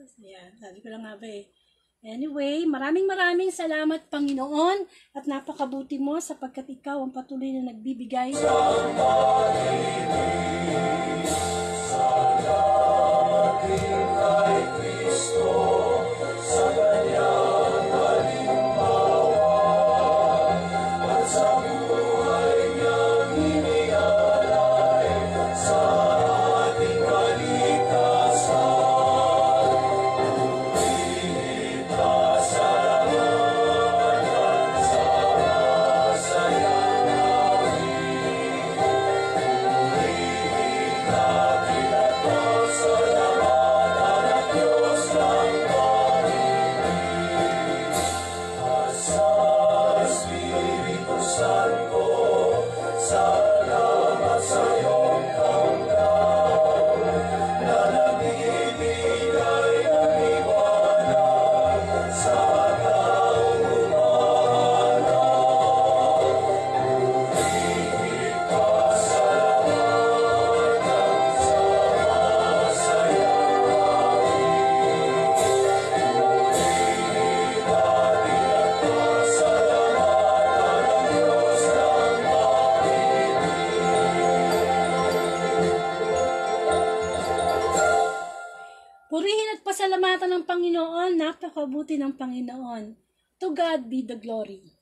Ayan, sabi ko lang nga ba eh. Anyway, maraming salamat Panginoon at napakabuti mo sapagkat ikaw ang patuloy na nagbibigay. Purihin at pasalamatan ng Panginoon, napakabuti ng Panginoon. To God be the glory.